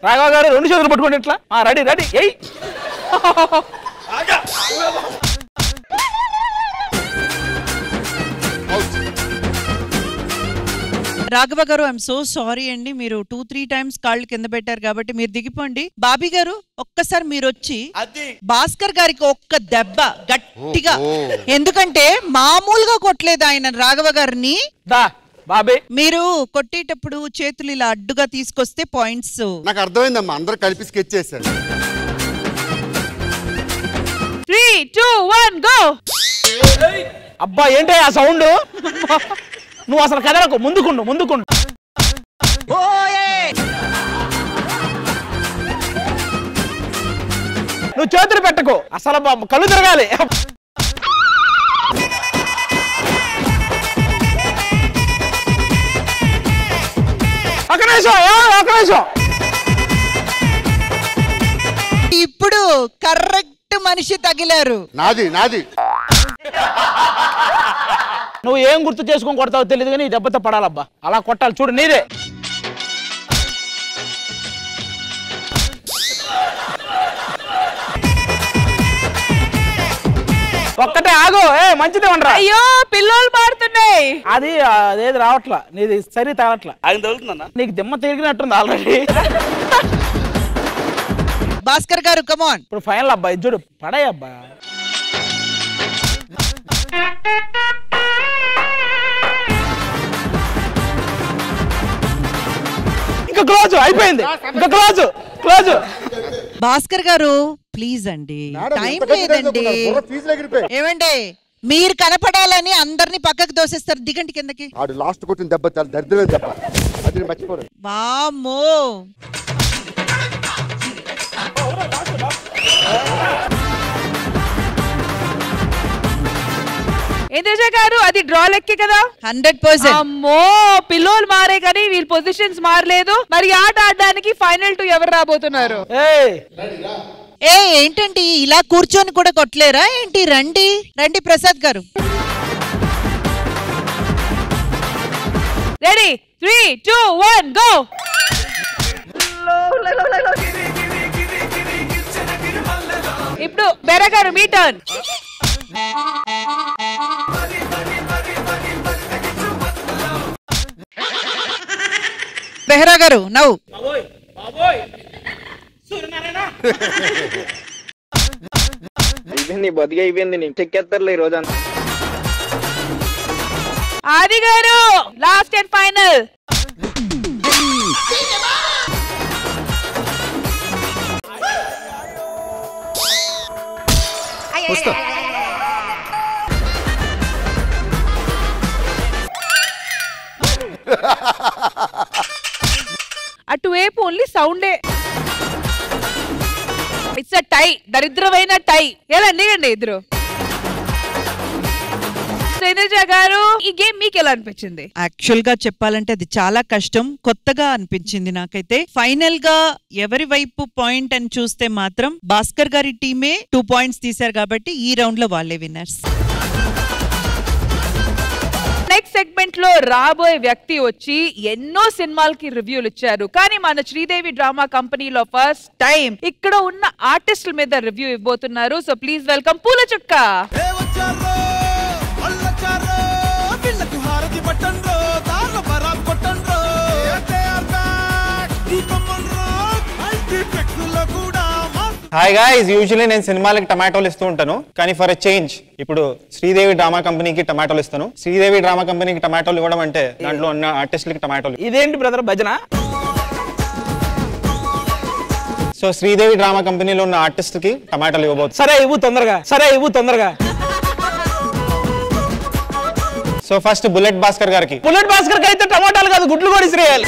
రాఘవ గారు 2 చేతులు పట్టుకోండి ఇట్లా. Ready ready. ఎయ్ రాఘవ గారు ఐఎమ్ సో సారీ అండి, మీరు 2-3 టైమ్స్ కాళ్ళు కింద పెట్టారు కాబట్టి మీరు దిగిపోండి. బాబీ గారు ఒక్కసారి మీరు వచ్చి భాస్కర్ గారికి ఒక్క దెబ్బ గట్టిగా, ఎందుకంటే మామూలుగా కొట్టలేదు ఆయన రాఘవ గారిని. మీరు కొట్టేటప్పుడు చేతులు ఇలా అడ్డుగా తీసుకొస్తే పాయింట్స్. నాకు అర్థమైందమ్మా, అందరూ కలిపి స్కెచ్ చేశారు. 3, 2, 1 గో. అబ్బా ఏంటి ఆ సౌండ్? నువ్వు అసలు కదలకు, ముందుకుండు ముందుకుండు. నువ్వు చేతులు పెట్టకు, అసలు కళ్ళు తిరగాలి. ఒక నిమిషం. ఇప్పుడు కరెక్ట్ మనిషి తగిలారు. నాది నువ్వు ఏం గుర్తు చేసుకొని కొడతావో తెలియదు కానీ ఈ దెబ్బతో పడాలబ్బా. అలా కొట్టాలి చూడు, నీదే. ఒక్కటే ఆగు. మంచిదే ఉండరా. అయ్యో పిల్లలు మారుతున్నాయి. అదేది రావట్లా, నీది సరి తాగట్లా. నీకు దిమ్మ తిరిగినట్టుంది ఆల్రెడీ. భాస్కర్ గారు కమాన్. ఇప్పుడు ఫైనల్ అబ్బా, ఇది చూడు పడాయి అబ్బా. ఇంకా క్లోజ్ అయిపోయింది, ఇంకా క్లోజ్. భాస్కర్ గారు ప్లీజ్ అండి, టైం లేదండి. ఏమండి మీరు కనపడాలని అందరినీ పక్కకు దోసేస్తారు. దిగండి కిందకి. లాస్ట్ కొట్టిన దెబ్బ చాలా దరిద్రమైన దెబ్బ, అది మర్చిపోరు. వామ్మో. ఇంద్రజ గారు అది డ్రా లెక్కే కదా? 100%. అమ్మో పిల్లోలు మారే కానీ వీళ్ళ పొజిషన్స్ మారలేదు. మరి ఆట ఆడడానికి ఫైనల్ 2 ఎవరు రాబోతున్నారు? ఏంటండి ఇలా కూర్చొని కూడా కొట్టలేరా ఏంటి? రండి ప్రసాద్ గారు. Ready 3, 2, 1 go. ఇప్పుడు బెరా గారు మీ టర్న్. బెహ్రా గారు నవ్వు. అయిపోయింది, బతిగా అయిపోయింది. నీకు చెక్కేస్తారులే ఈ రోజు. ఆది గారు లాస్ట్ అండ్ ఫైనల్. అటువైపు ఓన్లీ సౌండే. ఇట్స్ అ టై, దరిద్రమైన టై. ఎలా దిగండి ఇద్దరు. ఇంద్రజ గారు ఈ గేమ్ మీకు ఎలా అనిపించింది? యాక్చువల్ గా చెప్పాలంటే అది చాలా కష్టం, కొత్తగా అనిపించింది నాకైతే. ఫైనల్ గా ఎవరి వైపు పాయింట్ అని చూస్తే మాత్రం భాస్కర్ గారి టీమే 2 పాయింట్స్ తీశారు కాబట్టి ఈ రౌండ్ లో వాళ్ళే విన్నర్స్. నెక్స్ట్ సెగ్మెంట్ లో రాబోయే వ్యక్తి వచ్చి ఎన్నో సినిమాలకి రివ్యూలు ఇచ్చారు, కానీ మన శ్రీదేవి డ్రామా కంపెనీలో ఫస్ట్ టైం ఇక్కడ ఉన్న ఆర్టిస్టుల మీద రివ్యూ ఇవ్వబోతున్నారు. సో ప్లీజ్ వెల్కమ్ పూల చుక్క. హాయ్ గాయ్స్, యూజువల్లీ నేను సినిమాలకి టమాటోలు ఇస్తూ ఉంటాను, కానీ ఫర్ ఎ చేంజ్ ఇప్పుడు శ్రీదేవి డ్రామా కంపెనీకి టమాటోలు ఇస్తాను. శ్రీదేవి డ్రామా కంపెనీకి టమాటోలు ఇవ్వడం అంటే దాంట్లో ఉన్న ఆర్టిస్టులకి టమాటోలు. ఇదేంటి బ్రదర్ భజన? సో శ్రీదేవి డ్రామా కంపెనీలో ఉన్న ఆర్టిస్ట్ కి టమాటోలు ఇవ్వబోతుంది. సరే ఇవ్వు తొందరగా. సో ఫస్ట్ బుల్లెట్ భాస్కర్ గారికి. బుల్లెట్ భాస్కర్ అయితే టమాటాలు కాదు, గుడ్లు కూడా ఇసిరేయాలి.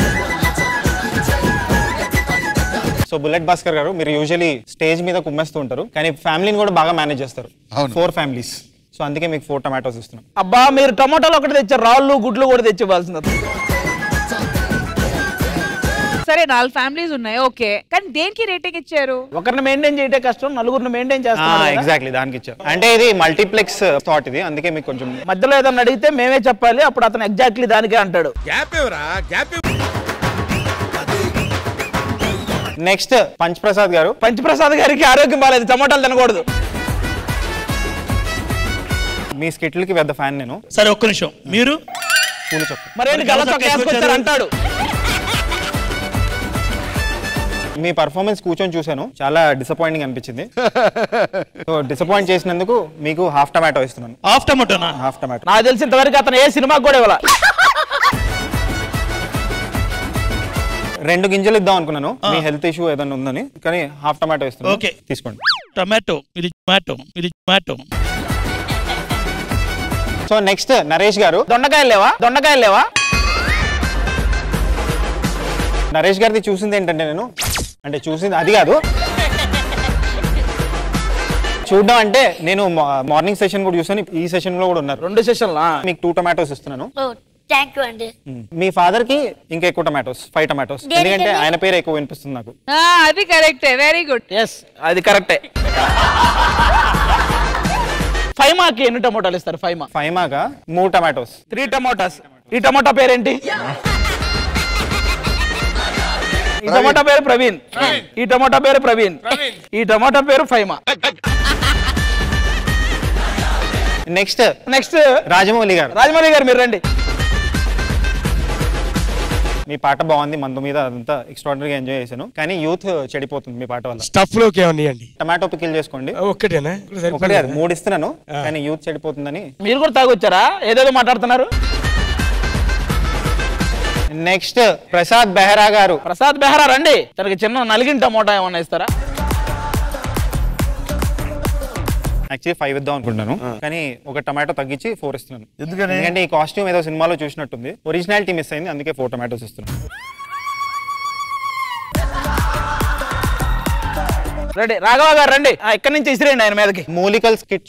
సో బుల్లెట్ భాస్కర్ గారు, మీరు యూజువల్లీ స్టేజ్ మీద కుమ్మేస్తూ ఉంటారు, కానీ ఫ్యామిలీని కూడా బాగా మేనేజ్ చేస్తారు. 4 ఫ్యామిలీస్. సో అందుకే మీకు 4 టమాటోస్ ఇస్తున్నాం. అబ్బా మీరు టమాటాలు ఒకటి తెచ్చారు, రాళ్ళు గుడ్లు కూడా తెచ్చివ్వాల్సింది. సరే 4 ఫ్యామిలీస్ ఉన్నాయి ఓకే, కానీ దేనికి రేటింగ్ ఇచ్చారు? ఒకరిని మెయింటైన్ చేయటే కష్టం, నలుగురిని మెయింటైన్ చేస్తాం. ఎగ్జాక్ట్లీ దానికి ఇచ్చారు. అంటే ఇది మల్టీప్లెక్స్ థాట్ ఇది, అందుకే మీకు కొంచెం మధ్యలో ఏదన్నా అడిగితే మేమే చెప్పాలి, అప్పుడు అతను ఎగ్జాక్ట్లీ దానికే అంటాడు. నెక్స్ట్ పంచప్రసాద్ గారు. పంచప్రసాద్ గారికి ఆరోగ్యం బాగాలేదు, టమాటాలు తినకూడదు. మీ స్కిట్లకి పెద్ద ఫ్యాన్ నేను. సరే ఒక్క నిమిషం, మీరు పూల చొక్క మరేంటి గల చొక్క వేసుకొచ్చారు అంటాడు. మీ పర్ఫార్మెన్స్ కూర్చొని చూశాను, చాలా డిసప్పాయింటింగ్ అనిపించింది. సో డిసప్పాయింట్ చేసినందుకు మీకు హాఫ్ టమాటో ఇస్తున్నాను. హాఫ్ టమాటోనా? Half tomato. నాకు తెలిసినంతవరకు అతను ఏ సినిమాకి కూడా ఇవ్వాల. 2 గింజలు ఇద్దాం అనుకున్నాను, మీ హెల్త్ ఇష్యూ ఏదైనా ఉందని, కానీ హాఫ్ టమాటో ఇస్తున్నాను. ఓకే తీసుకోండి. టమాటో ఇది టమాటో ఇది టమాటో. సో నెక్స్ట్ నరేష్ గారు. దొండకాయలు లేవా? నరేష్ గారిది చూసింది ఏంటంటే నేను అంటే చూసింది అది కాదు, చూడడం అంటే నేను మార్నింగ్ సెషన్ కూడా చూసాను, ఈ సెషన్ లో కూడా ఉన్నారు. 2 సెషన్లా. మీకు 2 టమాటోస్ ఇస్తున్నాను. థ్యాంక్ యూ అండి. మీ ఫాదర్ కి ఇంకా ఎక్కువ టమాటోస్, 5 టమాటోస్, ఎందుకంటే ఆయన పేరు ఎక్కువ వినిపిస్తుంది నాకు. అది కరెక్టే, వెరీ గుడ్. ఎస్ అది కరెక్టే. ఫైమాకి ఎన్ని టమాటాలు ఇస్తారు? ఫైమాగా 3 టమాటోస్. 3 టమాటాస్. ఈ టమాటా పేరేంటి? ఈ టమాటా పేరు ప్రవీణ్. ఈ టమాటా పేరు ప్రవీణ్. ఈ టమాటా పేరు ఫైమా. నెక్స్ట్ రాజమౌళి గారు. మీరు రండి. మీ పాట బాగుంది, మందు మీద అదంతా ఎక్స్ట్రాడినరీగా ఎంజాయ్ చేశాను, కానీ యూత్ చెడిపోతుంది మీ పాట వల్ల. స్టఫ్ లోకి ఏమన్నాయండి? టమాటో పికిల్ చేసుకోండి. ఒక్కటేనా? ఒకటే 3 ఇస్తున్నాను, కానీ యూత్ చెడిపోతుందని. మీరు కూడా తాగొచ్చారా? ఏదేదో మాట్లాడుతున్నారు. నెక్స్ట్ ప్రసాద్ బెహరా గారు. ప్రసాద్ బెహరా రండి. తనకి చిన్న నలిగిన టమోటా ఏమన్నా ఇస్తారా? యాక్చువల్లీ 5 ఇద్దాం అనుకుంటున్నాను, కానీ ఒక టమాటో తగ్గించి 4 ఇస్తున్నాను. ఎందుకంటే ఈ కాస్ట్యూమ్ ఏదో సినిమాలో చూసినట్టుంది, ఒరిజినాలిటీ మిస్ అయింది, అందుకే 4 టమాటోస్ ఇస్తున్నాను. రెడీ రాఘవ గారు రండి. ఇక్కడ నుంచి ఇసిరేయండి ఆయన మీదకి. మూలికల్ స్కిట్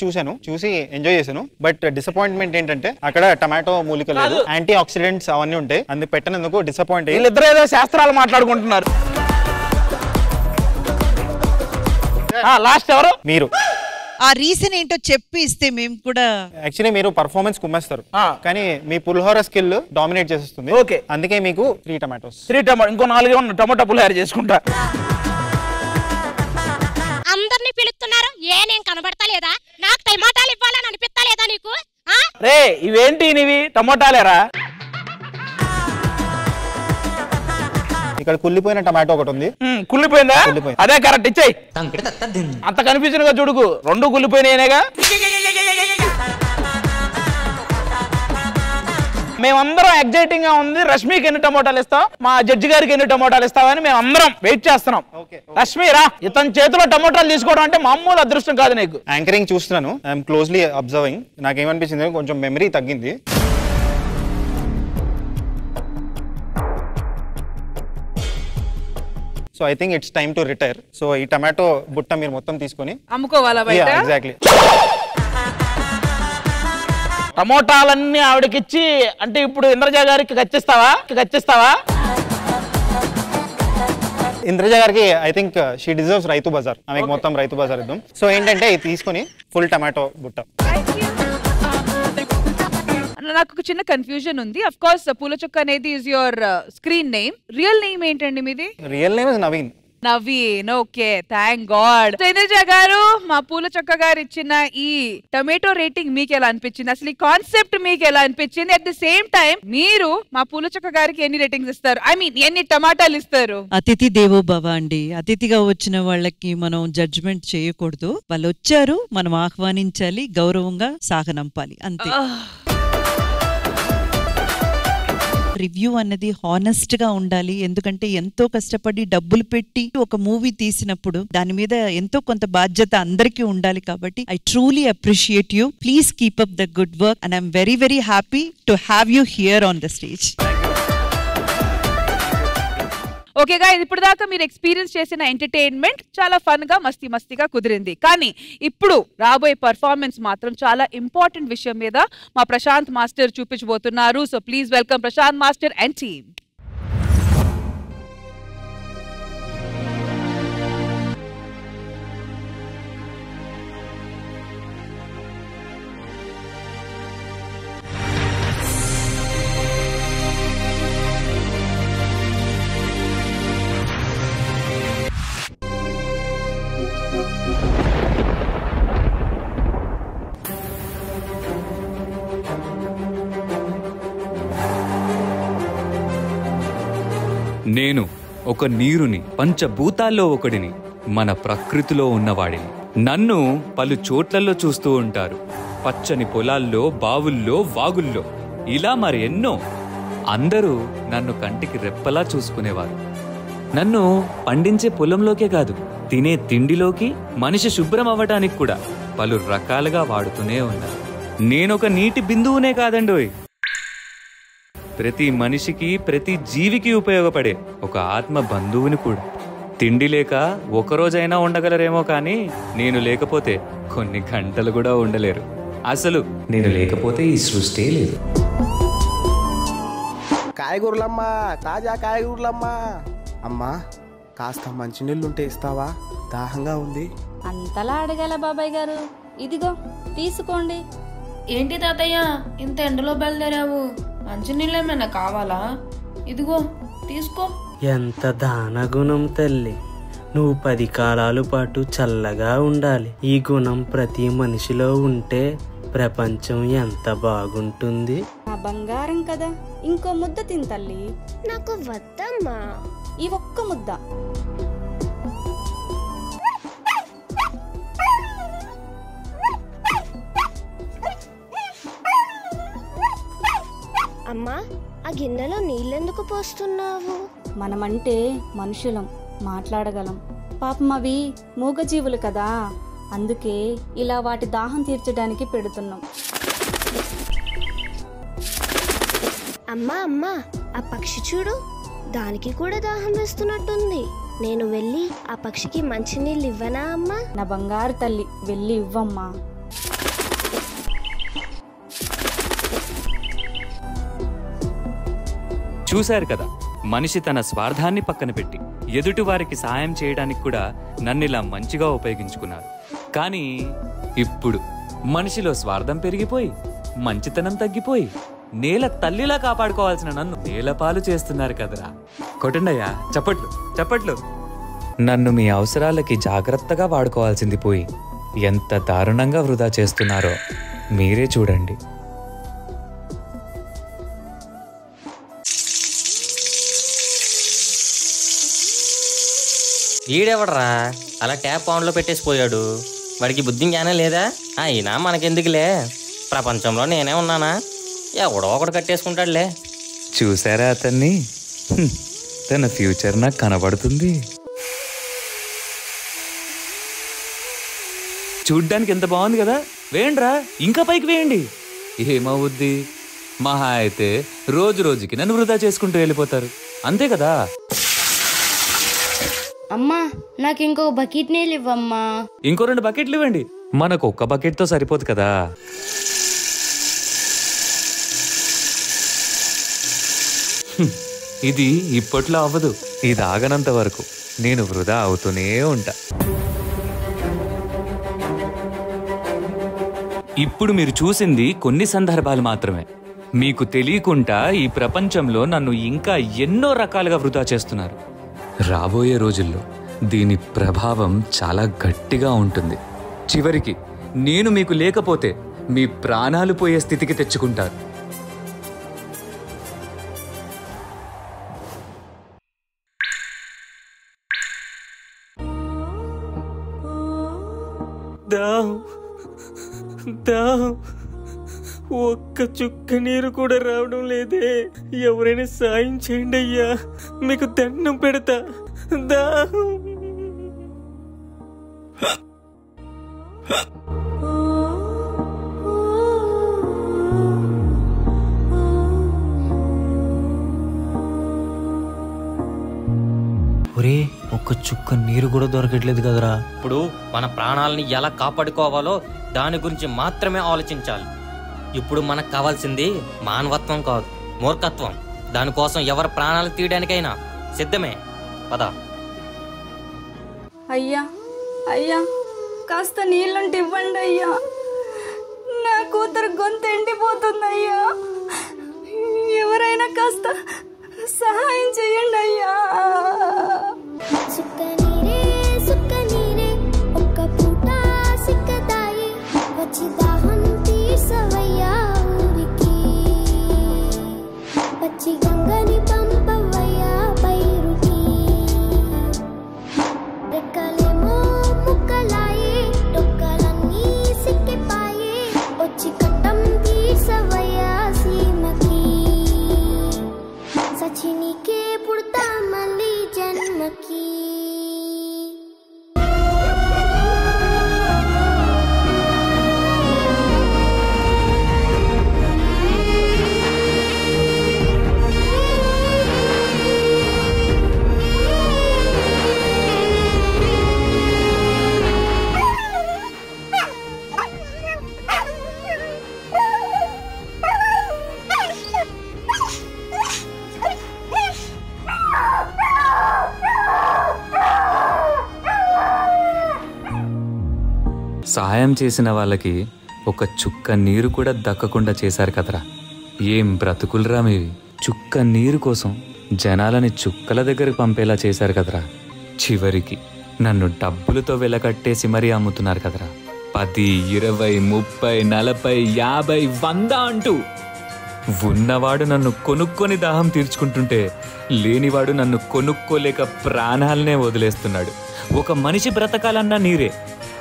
చూసి ఎంజాయ్ చేశాను, బట్ డిసప్పాయింట్మెంట్ ఏంటంటే అక్కడ టమాటో మూలికలు లేదు, యాంటీ ఆక్సిడెంట్స్ అవన్నీ ఉంటాయి, అందుకు పెట్టినందుకు డిసప్పాయింట్. వీళ్ళిద్దరు ఏదో శాస్త్రాలు మాట్లాడుకుంటున్నారు. లాస్ట్ ఎవరు? మీరు. ఆ రీజన్ ఏంటో చెప్పి ఇస్తే మేము కూడా. యాక్చువల్లీ మీరు పర్ఫార్మెన్స్ కుమ్మేస్తారు, కానీ మీ పులిహోర స్కిల్ డామినేట్ చేస్తుంది. ఓకే, అందుకే మీకు 3 టమాటోస్. 3 టమాటో. ఇంకో 4 టమాటో పులిహోర చేసుకుంటా. అందరినీ పిలుస్తున్నారు, నేను కనబడతా లేదా? నాకు టమాటాలు ఇవ్వాలని అనిపిస్తా లేదా నీకు? రే ఇవేంటి నీవి? టమాటాలేరా? ఇక్కడ కుళ్ళిపోయిన టమాటో ఒకటి ఉంది. కుళ్ళిపోయిందా? అదే కరెక్ట్, ఇచ్చేయి. అంత కన్ఫ్యూజన్ గా చూడుకు, 2 కుళ్ళిపోయినాయిగా. మేమందరం ఎగ్జైటింగ్ గా ఉంది. రష్మికి ఎన్ని టమోటాలు ఇస్తావు, మా జడ్జి గారికి ఎన్ని టమోటాలు ఇస్తావని మేము అందరం వెయిట్ చేస్తున్నాం. రష్మి రా, ఇతని చేతిలో టమోటాలు తీసుకోవడం అంటే మామూలు అదృష్టం కాదు నీకు. యాంకరింగ్ చూస్తున్నాను, ఐఎమ్ క్లోజ్లీ అబ్జర్వింగ్. నాకేమనిపించింది, కొంచెం మెమరీ తగ్గింది. So I think it's time to retire. So ఈ టమాటో బుట్ట మీరు మొత్తం తీసుకొని అమ్ముకోవాలా బయట? ఎగ్జాక్ట్లీ. టమోటాలన్నీ ఆవిడకిచ్చి, అంటే ఇప్పుడు ఇంద్రజ గారికి గచ్చిస్తావా? ఇంద్రజ గారికి I think she deserves Rythu Bazar. ఆమెకు మొత్తం రైతు బజార్ ఇద్దాం. సో ఏంటంటే ఇది తీసుకొని ఫుల్ టమాటో బుట్ట. నాకు ఒక చిన్న కన్ఫ్యూజన్ ఉంది. అఫ్ కోర్స్ పూల చొక్క అనేది is your screen name. Real name ఏంటండి మీది? Real name is Naveen. Naveen, okay, thank God. Indraja గారు, మా పూల చొక్క గారు ఇచ్చిన ఈ టొమాటో రేటింగ్ మీకు ఎలా అనిపించింది? అసలు ఈ కాన్సెప్ట్ మీకు ఎలా అనిపించింది? అట్ ద సేమ్ టైం మీరు మా పూల చొక్క గారికి ఎన్ని రేటింగ్స్ ఇస్తారు? ఐ మీన్ ఎన్ని టమాటాలు ఇస్తారు? అతిథి దేవో భవ అండి. అతిథిగా వచ్చిన వాళ్ళకి మనం జడ్జ్మెంట్ చేయకూడదు. వాళ్ళు వచ్చారు, మనం ఆహ్వానించాలి, గౌరవంగా సాగనంపాలి, అంతే. రివ్యూ అన్నది హానెస్ట్ గా ఉండాలి, ఎందుకంటే ఎంతో కష్టపడి డబ్బులు పెట్టి ఒక మూవీ తీసినప్పుడు దాని మీద ఎంతో కొంత బాధ్యత అందరికీ ఉండాలి. కాబట్టి I truly appreciate you. Please keep up the good work and I'm very very happy to have you here on the stage. Okay guys, ఇప్పుడు దాకా మీరు ఎక్స్పీరియన్స్ చేసిన ఎంటర్టైన్మెంట్ చాలా ఫన్ గా మస్తీగా కుదిరింది. కానీ ఇప్పుడు రాబోయే పర్ఫార్మెన్స్ మాత్రం చాలా ఇంపార్టెంట్ విషయం మీద మా ప్రశాంత్ మాస్టర్ చూపించబోతున్నారు. So please welcome Prashant master and team. నేను ఒక నీరుని, పంచభూతాల్లో ఒకడిని, మన ప్రకృతిలో ఉన్నవాడిని. నన్ను పలు చోట్లలో చూస్తూ ఉంటారు. పచ్చని పొలాల్లో, బావుల్లో, వాగుల్లో, ఇలా మరి ఎన్నో. అందరూ నన్ను కంటికి రెప్పలా చూసుకునేవారు. నన్ను పండించే పొలంలోకే కాదు, తినే తిండిలోకి, మనిషి శుభ్రం అవ్వటానికి కూడా పలు రకాలుగా వాడుతూనే ఉన్నారు. నేనొక నీటి బిందువునే కాదండోయ్, ప్రతి మనిషికి, ప్రతి జీవికి ఉపయోగపడే ఒక ఆత్మ బంధువుని కూడా. తిండి లేక ఒకరోజైనా ఉండగలరేమో కానీ నేను లేకపోతే కొన్ని గంటలు కూడా ఉండలేరు. అసలు నేను లేకపోతే ఈ సృష్టి లేదు. కాయగూరలమ్మా, తాజా కాయగూరలమ్మా. అమ్మా, కాస్త మంచినీళ్ళుంటే ఇస్తావా? దాహంగా ఉంది. అంతలా అడగాల బాబాయ్ గారు, ఇదిగో తీసుకోండి. ఏంటి తాతయ్య, ఇంత ఎండలో బయలుదేరావు? మంచినీళ్ళేమైనా కావాలా? ఇదిగో తీసుకో. ఎంత దానగుణం తల్లి, నువ్వు 10 కాలాల పాటు చల్లగా ఉండాలి. ఈ గుణం ప్రతి మనిషిలో ఉంటే ప్రపంచం ఎంత బాగుంటుంది. నా బంగారం కదా, ఇంకో ముద్ద తిని తల్లి. నాకు వద్దమ్మా, ఈ ఒక్క ముద్ద. అమ్మా, ఆ గిన్నెలో నీళ్ళెందుకు పోస్తున్నావు? మనమంటే మనుషులం, మాట్లాడగలం. పాపం అవి మూగజీవులు కదా, అందుకే ఇలా వాటి దాహం తీర్చడానికి పెడుతున్నాం. అమ్మా అమ్మా, ఆ పక్షి చూడు, దానికి కూడా దాహం వేస్తున్నట్టుంది. నేను వెళ్ళి ఆ పక్షికి మంచినీళ్ళు ఇవ్వనా అమ్మా? నా బంగారు తల్లి, వెళ్ళి ఇవ్వమ్మా. చూశారు కదా, మనిషి తన స్వార్థాన్ని పక్కన పెట్టి ఎదుటి వారికి సాయం చేయడానికి కూడా నన్నిలా మంచిగా ఉపయోగించుకున్నారు. కానీ ఇప్పుడు మనిషిలో స్వార్థం పెరిగిపోయి, మంచితనం తగ్గిపోయి, నేల తల్లిలా కాపాడుకోవాల్సిన నన్ను నేలపాలు చేస్తున్నారు కదరా. కొట్టండయ్యా, చప్పట్లు చప్పట్లు. నన్ను మీ అవసరాలకి జాగ్రత్తగా వాడుకోవాల్సింది పోయి ఎంత దారుణంగా వృధా చేస్తున్నారో మీరే చూడండి. ఈడెవడరా అలా ట్యాప్ ఆన్లో పెట్టేసిపోయాడు? వాడికి బుద్ధి జ్ఞానం లేదా? అయినా మనకెందుకులే, ప్రపంచంలో నేనే ఉన్నానా, ఎవడో ఒకడు కట్టేసుకుంటాడులే. చూసారా అతన్ని? తన ఫ్యూచర్ నాకు కనబడుతుంది. చూడ్డానికి ఎంత బాగుంది కదా, వేయండిరా, ఇంకా పైకి వేయండి. ఏమవుద్ది? మహా అయితే రోజు రోజుకి నన్ను వృధా చేసుకుంటూ వెళ్ళిపోతారు, అంతే కదా. అమ్మా, నాకు ఇంకొక బకెట్ నీళ్ళు ఇవ్వమ్మా. ఇంకో 2 బకెట్లు ఇవ్వండి. మనకు ఒక్క బకెట్తో సరిపోదు కదా. ఇది ఇప్పట్లో అవ్వదు. ఇది ఆగనంత వరకు నేను వృధా అవుతూనే ఉంటా. ఇప్పుడు మీరు చూసింది కొన్ని సందర్భాలు మాత్రమే. మీకు తెలియకుండా ఈ ప్రపంచంలో నన్ను ఇంకా ఎన్నో రకాలుగా వృధా చేస్తున్నారు. రాబోయే రోజుల్లో దీని ప్రభావం చాలా గట్టిగా ఉంటుంది. చివరికి నేను మీకు లేకపోతే మీ ప్రాణాలు పోయే స్థితికి తెచ్చుకుంటారు. ఒక్క చుక్క నీరు కూడా రావడం లేదే. ఎవరైనా సాయం చేయండి అయ్యా, మీకు దండం పెడతా. దాహం. ఒక్క చుక్క నీరు కూడా దొరకట్లేదు కదరా. ఇప్పుడు మన ప్రాణాలని ఎలా కాపాడుకోవాలో దాని గురించి మాత్రమే ఆలోచించాలి. ఇప్పుడు మనకు కావాల్సింది మానవత్వం కాదు, మూర్ఖత్వం. దానికోసం ఎవరి ప్రాణాలు తీయడానికైనా సిద్ధమే. పద. అయ్యా అయ్యా, కాస్త నీళ్ళంటే ఇవ్వండి అయ్యా. నా కూతురు గొంతు ఎండిపోతుంది అయ్యా. ఎవరైనా కాస్త సహాయం చేయండి అయ్యా. పచ్చి గంగని పంపవయ్యా పైరుకి. రెక్కలేమో ముక్కలాయే, డొక్కలన్నీ సిక్కిపాయే. వచ్చి కట్టం తీసవయ్యా సీమకి. సచినికే పుడతా మళ్ళీ జన్మకి. సహాయం చేసిన వాళ్ళకి ఒక చుక్క నీరు కూడా దక్కకుండా చేశారు కదరా. ఏం బ్రతుకులరా మీవి. చుక్క నీరు కోసం జనాలని చుక్కల దగ్గరికి పంపేలా చేశారు కదరా. చివరికి నన్ను డబ్బులతో వెలకట్టేసి మరీ అమ్ముతున్నారు కదరా. 10, 20, 30, 40, 50, 100 అంటూ ఉన్నవాడు నన్ను కొనుక్కొని దాహం తీర్చుకుంటుంటే లేనివాడు నన్ను కొనుక్కోలేక ప్రాణాలనే వదిలేస్తున్నాడు. ఒక మనిషి బ్రతకాలన్నా నీరే,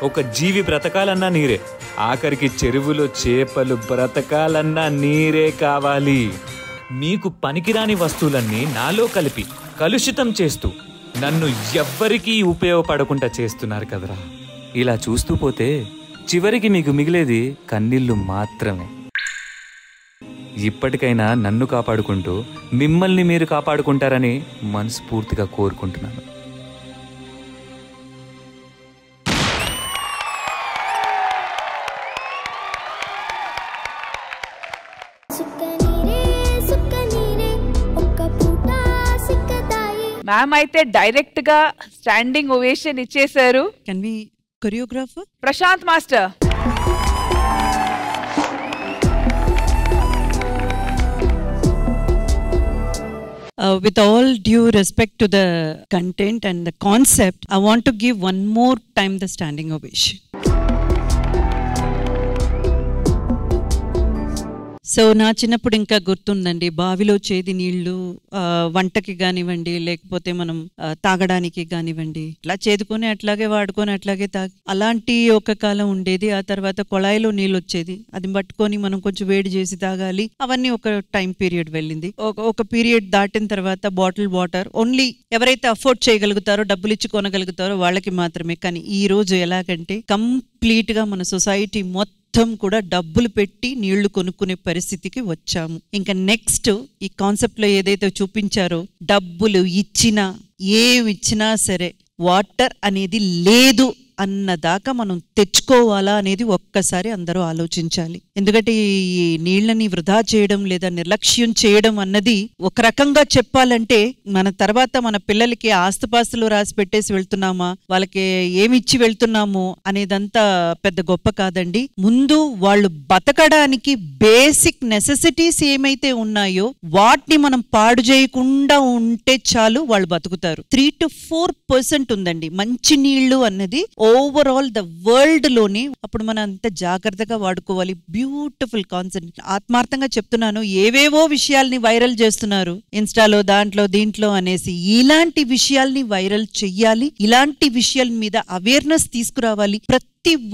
ఒక జీవి బ్రతకాలన్నా నీరే, ఆఖరికి చెరువులో చేపలు బ్రతకాలన్నా నీరే కావాలి. మీకు పనికిరాని వస్తువులన్నీ నాలో కలిపి కలుషితం చేస్తూ నన్ను ఎవ్వరికీ ఉపయోగపడకుండా చేస్తున్నారు కదరా. ఇలా చూస్తూ పోతే చివరికి మీకు మిగిలేది కన్నీళ్లు మాత్రమే. ఇప్పటికైనా నన్ను కాపాడుకుంటూ మిమ్మల్ని మీరు కాపాడుకుంటారని మనస్ఫూర్తిగా కోరుకుంటున్నాను. మ్యామ్ అయితే డైరెక్ట్ గా స్టాండింగ్ ఓవేషన్ ఇచ్చేశారు. Can we choreographer Prashanth master. With all due respect to the content and the concept, I want to give one more time the standing ovation. So నా చిన్నప్పుడు ఇంకా గుర్తుందండి, బావిలో చేది నీళ్లు వంటకి కానివ్వండి, లేకపోతే మనం తాగడానికి కానివ్వండి, ఇట్లా చేదుకొని అట్లాగే వాడుకొని అట్లాగే తాగి అలాంటి ఒక కాలం ఉండేది. ఆ తర్వాత కొళాయిలో నీళ్ళు వచ్చేది, అది పట్టుకొని మనం కొంచెం వేడి చేసి తాగాలి. అవన్నీ ఒక టైం పీరియడ్ వెళ్ళింది. ఒక పీరియడ్ దాటిన తర్వాత బాటిల్ వాటర్ ఓన్లీ ఎవరైతే అఫోర్డ్ చేయగలుగుతారో, డబ్బులు ఇచ్చి కొనగలుగుతారో వాళ్ళకి మాత్రమే. కానీ ఈ రోజు ఎలాగంటే కంప్లీట్ గా మన సొసైటీ మొత్తం కూడా డబ్బులు పెట్టి నీళ్లు కొనుక్కునే పరిస్థితికి వచ్చాము. ఇంకా నెక్స్ట్ ఈ కాన్సెప్ట్ లో ఏదైతే చూపించారో, డబ్బులు ఇచ్చినా ఏమిచ్చినా సరే వాటర్ అనేది లేదు అన్నదాకా మనం తెచ్చుకోవాలా అనేది ఒక్కసారి అందరూ ఆలోచించాలి. ఎందుకంటే ఈ నీళ్ళని వృధా చేయడం లేదా నిర్లక్ష్యం చేయడం అన్నది ఒక రకంగా చెప్పాలంటే మన తర్వాత మన పిల్లలకి ఆస్తిపాస్తులు రాసి పెట్టేసి వెళ్తున్నామా, వాళ్ళకి ఏమి ఇచ్చి వెళ్తున్నాము అనేదంతా పెద్ద గొప్ప కాదండి. ముందు వాళ్ళు బతకడానికి బేసిక్ నెసెసిటీస్ ఏమైతే ఉన్నాయో వాటిని మనం పాడు చేయకుండా ఉంటే చాలు, వాళ్ళు బతుకుతారు. 3 to 4% ఉందండి మంచి నీళ్లు అన్నది ఓవరాల్ ద వరల్డ్ లోని. అప్పుడు మనం అంత జాగ్రత్తగా వాడుకోవాలి. బ్యూటిఫుల్ కాన్సెప్ట్, ఆత్మార్థంగా చెప్తున్నాను. ఏవేవో విషయాల్ని వైరల్ చేస్తున్నారు ఇన్స్టాలో, దాంట్లో దీంట్లో అనేసి. ఇలాంటి విషయాల్ని వైరల్ చెయ్యాలి, ఇలాంటి విషయాల మీద అవేర్నెస్ తీసుకురావాలి. ప్రతి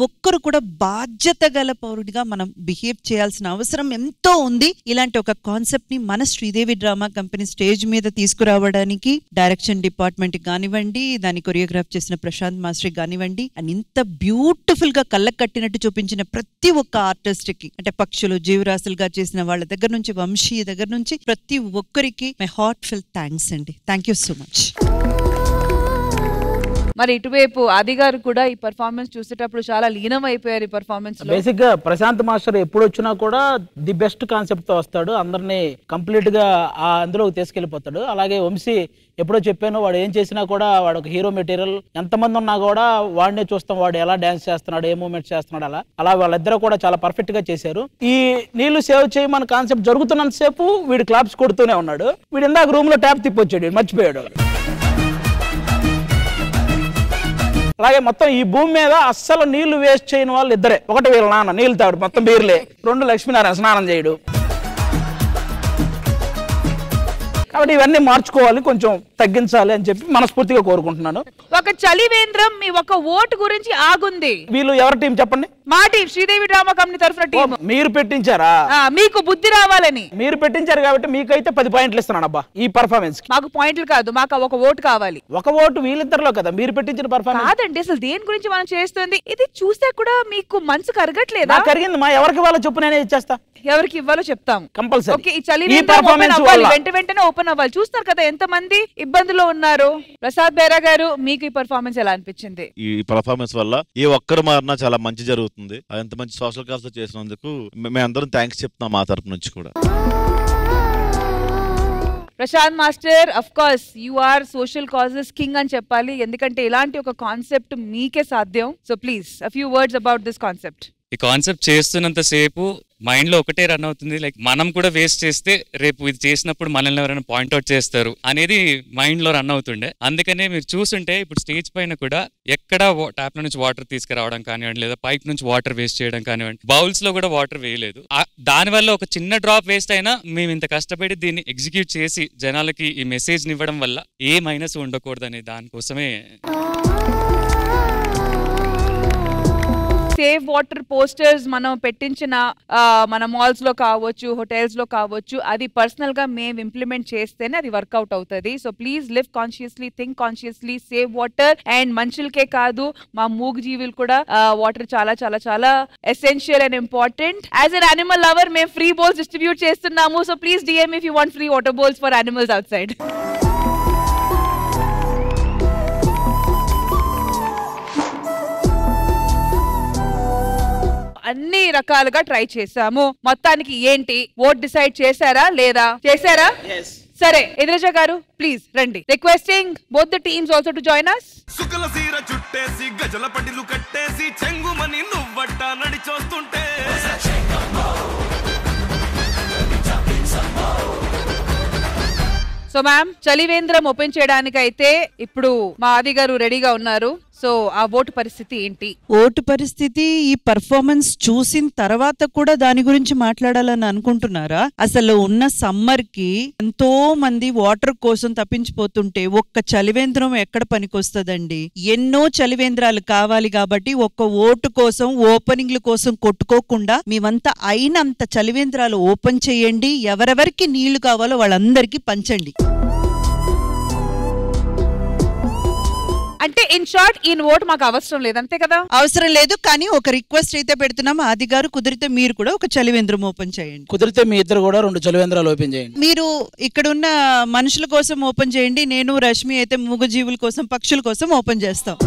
ఒక్కరు కూడా బాధ్యత గల పౌరుడిగా మనం బిహేవ్ చేయాల్సిన అవసరం ఎంతో ఉంది. ఇలాంటి ఒక కాన్సెప్ట్ ని మన శ్రీదేవి డ్రామా కంపెనీ స్టేజ్ మీద తీసుకురావడానికి డైరెక్షన్ డిపార్ట్మెంట్ కానివ్వండి, దాన్ని కొరియోగ్రాఫ్ చేసిన ప్రశాంత్ మాస్టర్ కానివ్వండి, అండ్ ఇంత బ్యూటిఫుల్ గా కళ్ళకు కట్టినట్టు చూపించిన ప్రతి ఒక్క ఆర్టిస్ట్ కి, అంటే పక్షులు జీవరాశులుగా చేసిన వాళ్ళ దగ్గర నుంచి, వంశీ దగ్గర నుంచి ప్రతి ఒక్కరికి మై హార్ట్ ఫుల్ థ్యాంక్స్ అండి. Thank you so much. మరి ఇటువైపు ఆది గారు కూడా ఈ పర్ఫార్మెన్స్ చూసేటప్పుడు చాలా లీనం అయిపోయారు ఈ పర్ఫార్మెన్స్ లో. బేసిక్ గా ప్రశాంత్ మాస్టర్ ఎప్పుడు వచ్చినా కూడా ది బెస్ట్ కాన్సెప్ట్ తో వస్తాడు, అందరినీ కంప్లీట్ గా అందులోకి తీసుకెళ్లిపోతాడు. అలాగే వంశీ ఎప్పుడో చెప్పాను, వాడు ఏం చేసినా కూడా వాడు ఒక హీరో మెటీరియల్. ఎంతమంది ఉన్నా కూడా వాడినే చూస్తాం, వాడు ఎలా డాన్స్ చేస్తున్నాడు, ఏ మూమెంట్స్ చేస్తున్నాడు, అలా వాళ్ళిద్దరూ కూడా చాలా పర్ఫెక్ట్ గా చేశారు. ఈ నీళ్లు సేవ్ చేయమని కాన్సెప్ట్ జరుగుతున్నంత సేపు వీడు క్లాప్స్ కొడుతూనే ఉన్నాడు. వీడు ఇందాక రూమ్ లో ట్యాప్ తిప్పొచ్చాడు, మర్చిపోయాడు. అలాగే మొత్తం ఈ భూమి మీద అస్సలు నీళ్లు వేస్ట్ చేయని వాళ్ళు ఇద్దరే. ఒకటి వీళ్ళ నాన్న నీళ్ళు తాడు మొత్తం బీర్లే, 2 లక్ష్మీనారాయణ స్నానం చేయడు. కాబట్టి ఇవన్నీ మార్చుకోవాలి, కొంచెం తగ్గించాలి అని చెప్పి మనస్ఫూర్తిగా కోరుకుంటున్నాను. ఒక చలివేంద్రం మీ ఒక ఓటు గురించి ఆగుంది. వీళ్ళు ఎవరి టీం చెప్పండి? మా టీం, శ్రీదేవి డ్రామా కంపెనీ తరఫున టీం. మీరు పెట్టించారా? మీకు బుద్ధి రావాలని మీరు పెట్టించారు కాబట్టి మీకైతే 10 పాయింట్లు ఇస్తున్నాను అబ్బా ఈ పర్ఫార్మెన్స్. మాకు పాయింట్లు కాదు, మాకు ఒక ఓటు కావాలి. ఒక ఓటు వీళ్ళిద్దరిలో కదా మీరు పెట్టించిన పర్ఫార్మెన్స్. కాదండి, అసలు దేని గురించి మనం చేస్తుంది ఇది చూస్తే కూడా మీకు మనసు కరగట్లేదా? కరిగింది మా, ఎవరికి ఇవ్వాలో చెప్పు, నేనే ఇచ్చేస్తా. ఎవరికి ఇవ్వాలో చెప్తాం కంపల్సరీ. ఓకే, ఈ చలివేంద్రం ఓపెన్ అవ్వాలి, వెంటనే ఓపెన్ అవ్వాలి. చూస్తారు కదా ఎంత మంది ఇబ్బందులో ఉన్నారు. ప్రసాద్ బైరా గారు, మీకు ఈ పర్ఫార్మెన్స్ ఎలా అనిపించింది? ఈ పర్ఫార్మెన్స్ వల్ల ఏ ఒక్కరు మారినా చాలా మంచి జరుగుతుంది. ఎంత మంచి సోషల్ కాల్స్ చేసినందుకు మేమందరం థ్యాంక్స్ చెప్తున్నాం మా తరపు నుంచి కూడా. Prashanth master, of course you are social causes king అని చెప్పాలి, ఎందుకంటే ఇలాంటి ఒక కాన్సెప్ట్ మీకే సాధ్యం. So please a few words about this concept. ఈ కాన్సెప్ట్ చేస్తున్నంత సేపు మైండ్ లో ఒకటే రన్ అవుతుంది, లైక్ మనం కూడా వేస్ట్ చేస్తే రేపు ఇది చేసినప్పుడు మనల్ని ఎవరైనా పాయింట్అవుట్ చేస్తారు అనేది మైండ్ లో రన్ అవుతుండే. అందుకనే మీరు చూస్తుంటే ఇప్పుడు స్టేజ్ పైన కూడా ఎక్కడ ట్యాప్ నుంచి వాటర్ తీసుకురావడం కానివ్వండి, లేదా పైప్ నుంచి వాటర్ వేస్ట్ చేయడం కానివ్వండి, బౌల్స్ లో కూడా వాటర్ వేయలేదు. దానివల్ల ఒక చిన్న డ్రాప్ వేస్ట్ అయినా మేము ఇంత కష్టపడి దీన్ని ఎగ్జిక్యూట్ చేసి జనాలకి ఈ మెసేజ్ ఇవ్వడం వల్ల ఏ మైనస్ ఉండకూడదనే దానికోసమే సేవ్ వాటర్ పోస్టర్స్ మనం పెట్టించిన మన మాల్స్ లో కావచ్చు, హోటల్స్ లో కావచ్చు, అది పర్సనల్ గా మేము ఇంప్లిమెంట్ చేస్తేనే అది వర్కౌట్ అవుతుంది. So please live consciously, think consciously, save water. And మనుషులకే కాదు, మా మూగ జీవులు కూడా వాటర్ చాలా చాలా చాలా essential and important. As an animal lover మేము ఫ్రీ బౌల్స్ డిస్ట్రిబ్యూట్ చేస్తున్నాము. So please DM if you want free water bowls for animals outside. అన్ని రకాలుగా ట్రై చేసాము. మొత్తానికి ఏంటి ఓట్ డిసైడ్ చేశారా లేదా? చేశారా? సరే, ఎదురజ గారు ప్లీజ్ రండి. Requesting both the teams also to join us. Sukala సీర చుట్టేసి గజల పడిలు కట్టేసి చెంగుమని నువ్వట్ట నడిచొస్తుంటే సో మ్యామ్, చలివేంద్రం ఓపెన్ చేయడానికి అయితే ఇప్పుడు మా ఆది గారు రెడీగా ఉన్నారు. సో ఆ ఓటు పరిస్థితి ఏంటి? ఓటు పరిస్థితి ఈ పర్ఫార్మెన్స్ చూసిన తర్వాత కూడా దాని గురించి మాట్లాడాలని అనుకుంటున్నారా? అసలు ఉన్న సమ్మర్ కి ఎంతో మంది వాటర్ కోసం తప్పించిపోతుంటే ఒక్క చలివేంద్రం ఎక్కడ పనికొస్తదండి? ఎన్నో చలివేంద్రాలు కావాలి కాబట్టి ఒక్క ఓటు కోసం, ఓపెనింగ్ల కోసం కొట్టుకోకుండా మేమంతా అయినంత చలివేంద్రాలు ఓపెన్ చేయండి. ఎవరెవరికి నీళ్లు కావాలో వాళ్ళందరికీ పంచండి. అంటే ఇన్ షార్ట్ ఈ ఓట్ మాకు అవసరం లేదు, అంతే కదా? అవసరం లేదు, కానీ ఒక రిక్వెస్ట్ అయితే పెడుతున్నాం. ఆది గారు, కుదిరితే మీరు కూడా ఒక చలివేంద్రం ఓపెన్ చేయండి. కుదిరితే మీ ఇద్దరు కూడా 2 చలివేంద్రాలు ఓపెన్ చేయండి. మీరు ఇక్కడున్న మనుషుల కోసం ఓపెన్ చేయండి, నేను రష్మి అయితే మూగజీవుల కోసం, పక్షుల కోసం ఓపెన్ చేస్తాం.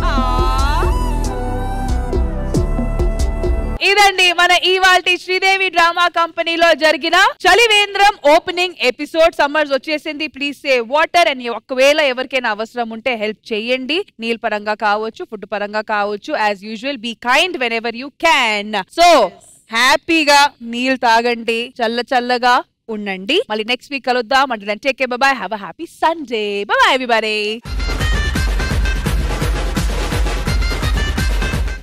ఇదండి మన ఇవాల్టి శ్రీదేవి డ్రామా కంపెనీలో జరిగిన చలివేంద్రం ఓపెనింగ్ ఎపిసోడ్. సమ్మర్స్ వచ్చేసింది, ప్లీజ్ సేవ్ వాటర్. అండ్ ఒకవేళ ఎవరికైనా అవసరం ఉంటే హెల్ప్ చేయండి, నీళ్ళ పరంగా కావచ్చు, ఫుడ్ పరంగా కావచ్చు. As usual be kind whenever you can. So హ్యాపీగా నీళ్ళు తాగండి, చల్లగా ఉండండి. మళ్ళీ నెక్స్ట్ వీక్ కలుద్దాం. అంటే take care, by by, have a happy Sunday, by by everybody.